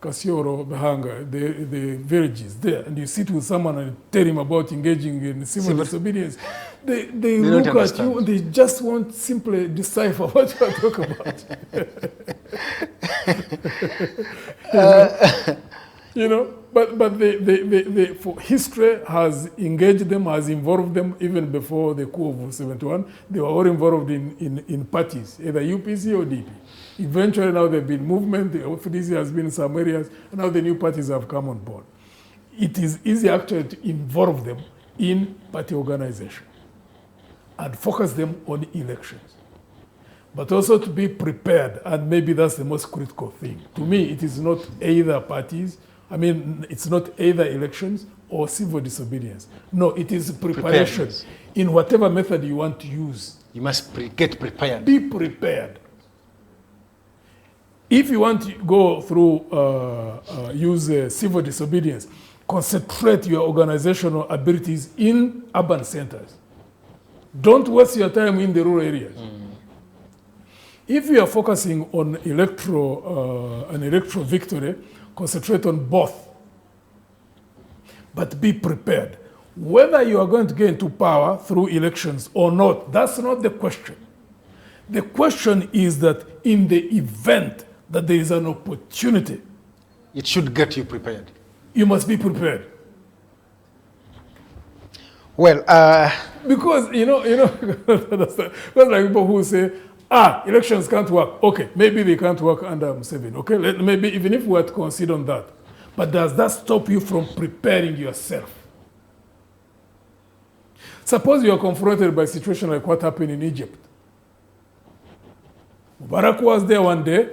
Kasioro, Behanga, the villages there, and you sit with someone and tell him about engaging in civil disobedience, they look at you and they just want simply decipher what you are talking about. You know, but for history has engaged them, has involved them even before the coup of 71. They were all involved in parties, either UPC or DP. Eventually now there have been movement, the FDC has been in some areas, and now the new parties have come on board. It is easy actually to involve them in party organization and focus them on elections. But also to be prepared, and maybe that's the most critical thing. To me, it is not either parties, it's not either elections or civil disobedience. No, it is preparation in whatever method you want to use. You must get prepared. Be prepared. If you want to go through, use civil disobedience, concentrate your organizational abilities in urban centers. Don't waste your time in the rural areas. If you are focusing on an electoral victory, concentrate on both. But be prepared. Whether you are going to get into power through elections or not, that's not the question. The question is that in the event that there is an opportunity, it should get you prepared. you must be prepared. Well, Because, because like people who say, elections can't work. Okay, maybe they can't work under Museveni. Okay, maybe even if we were to consider on that. But does that stop you from preparing yourself? Suppose you are confronted by a situation like what happened in Egypt. Mubarak was there one day,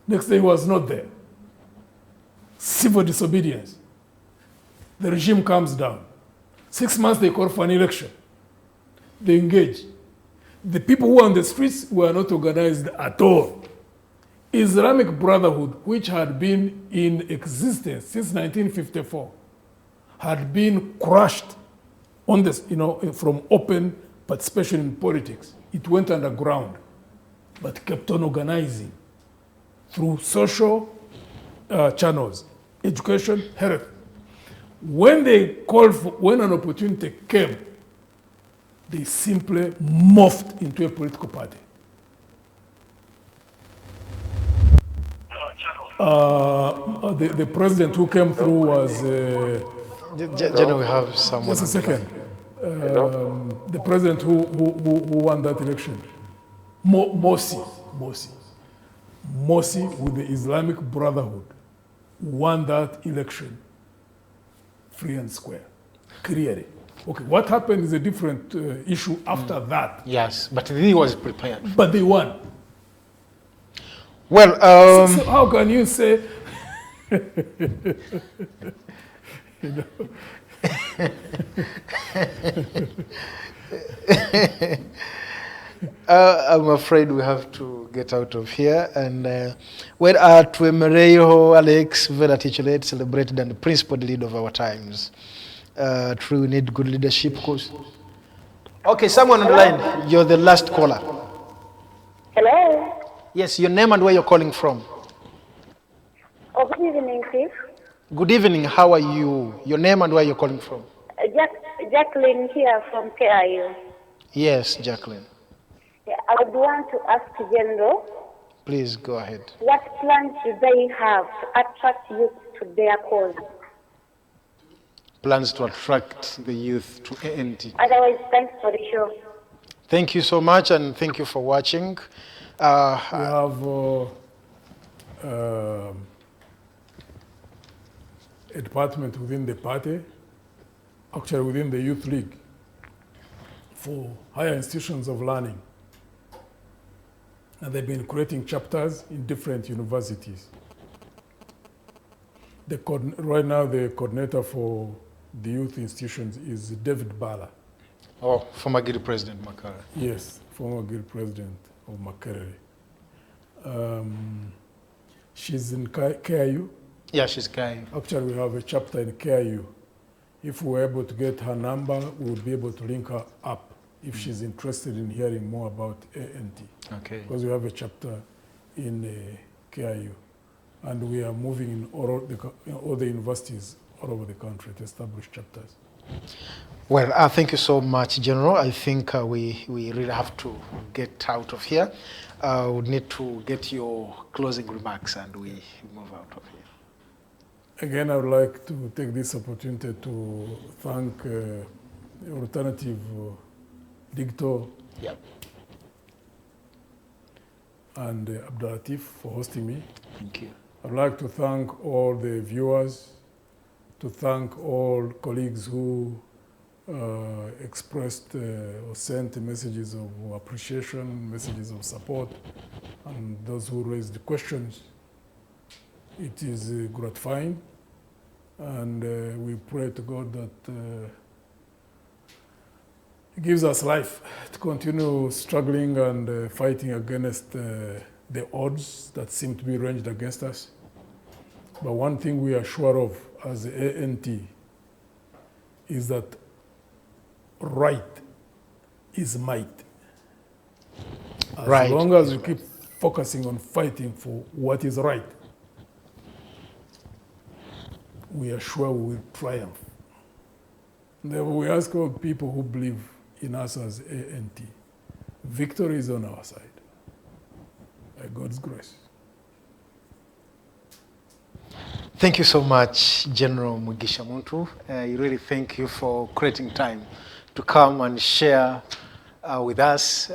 next day he was not there. Civil disobedience. The regime comes down. 6 months they call for an election. They engage. The people who were on the streets were not organized at all. Islamic Brotherhood, which had been in existence since 1954, had been crushed on this, from open participation in politics. It went underground, but kept on organizing through social channels, education, health. When when an opportunity came, they simply morphed into a political party. The president who came through was... General, we have someone. Just a second. The president who won that election, Morsi with the Islamic Brotherhood won that election free and square, clearly. Okay, what happened is a different issue after that. Yes, but he was prepared. But they won. Well, so how can you say... I'm afraid we have to get out of here. And we're at Mereyo Alex Vera Tichelet, celebrated and principled leader of our times. True, we need good leadership, course. Okay, someone on the line. You're the last caller. Hello. Yes, your name and where you're calling from. Oh, good evening, Chief. Good evening. How are you? Your name and where you're calling from. Jacqueline here from KIU. Yes, Jacqueline. Yeah, I would want to ask General. Please go ahead. What plans do they have to attract youth to their cause? Plans to attract the youth to ANT. Otherwise, thanks for the show. Thank you so much, and thank you for watching. We have a department within the party, actually within the Youth League, for higher institutions of learning. And they've been creating chapters in different universities. Right now, the coordinator for the youth institutions is David Bala. Oh, former Guild President Makerere. Yes, former Guild President of Makerere. She's in KIU. Yeah, she's KIU. Actually, we have a chapter in KIU. If we were able to get her number, we would be able to link her up if she's interested in hearing more about ANT. Okay. Because we have a chapter in KIU. And we are moving in all the universities all over the country to establish chapters. Well, thank you so much, General. I think we really have to get out of here. We need to get your closing remarks and we move out of here. Again, I would like to take this opportunity to thank Alternative Digitalk and Abdulatif for hosting me. Thank you. I'd like to thank all the viewers, to thank all colleagues who expressed or sent messages of appreciation, messages of support, and those who raised questions. It is gratifying, and we pray to God that He gives us life to continue struggling and fighting against the odds that seem to be ranged against us. But one thing we are sure of as ANT is that right is might. As long as we keep focusing on fighting for what is right, we are sure we will triumph. Therefore, we ask all people who believe in us as ANT, victory is on our side, by God's grace. Thank you so much, General Mugisha Muntu. I really thank you for creating time to come and share with us.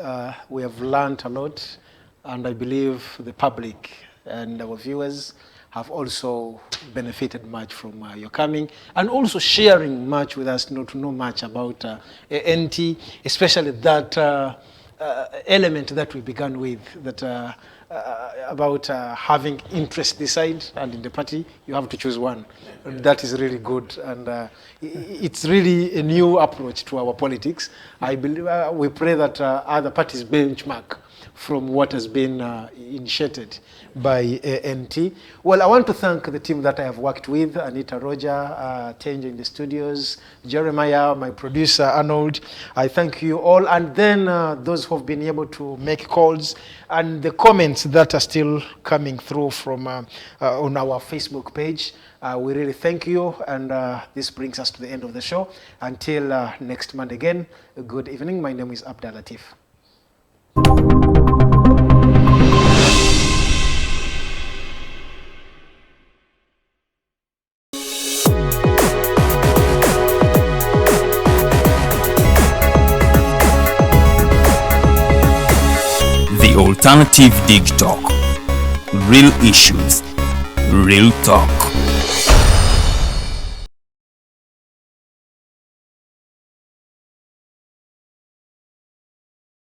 We have learned a lot, and I believe the public and our viewers have also benefited much from your coming and also sharing much with us, to know much about NT, especially that element that we began with, that about having interest this side, and in the party you have to choose one. That is really good, and it's really a new approach to our politics. I believe we pray that other parties benchmark from what has been initiated by NT. Well, I want to thank the team that I have worked with, Anita Roger, Tenja in the studios, Jeremiah, my producer, Arnold. I thank you all, and then those who have been able to make calls, and the comments that are still coming through from on our Facebook page. We really thank you, and this brings us to the end of the show. Until next month again, good evening. My name is Abdul Latif. The Alternative Digitalk. Real issues, real talk.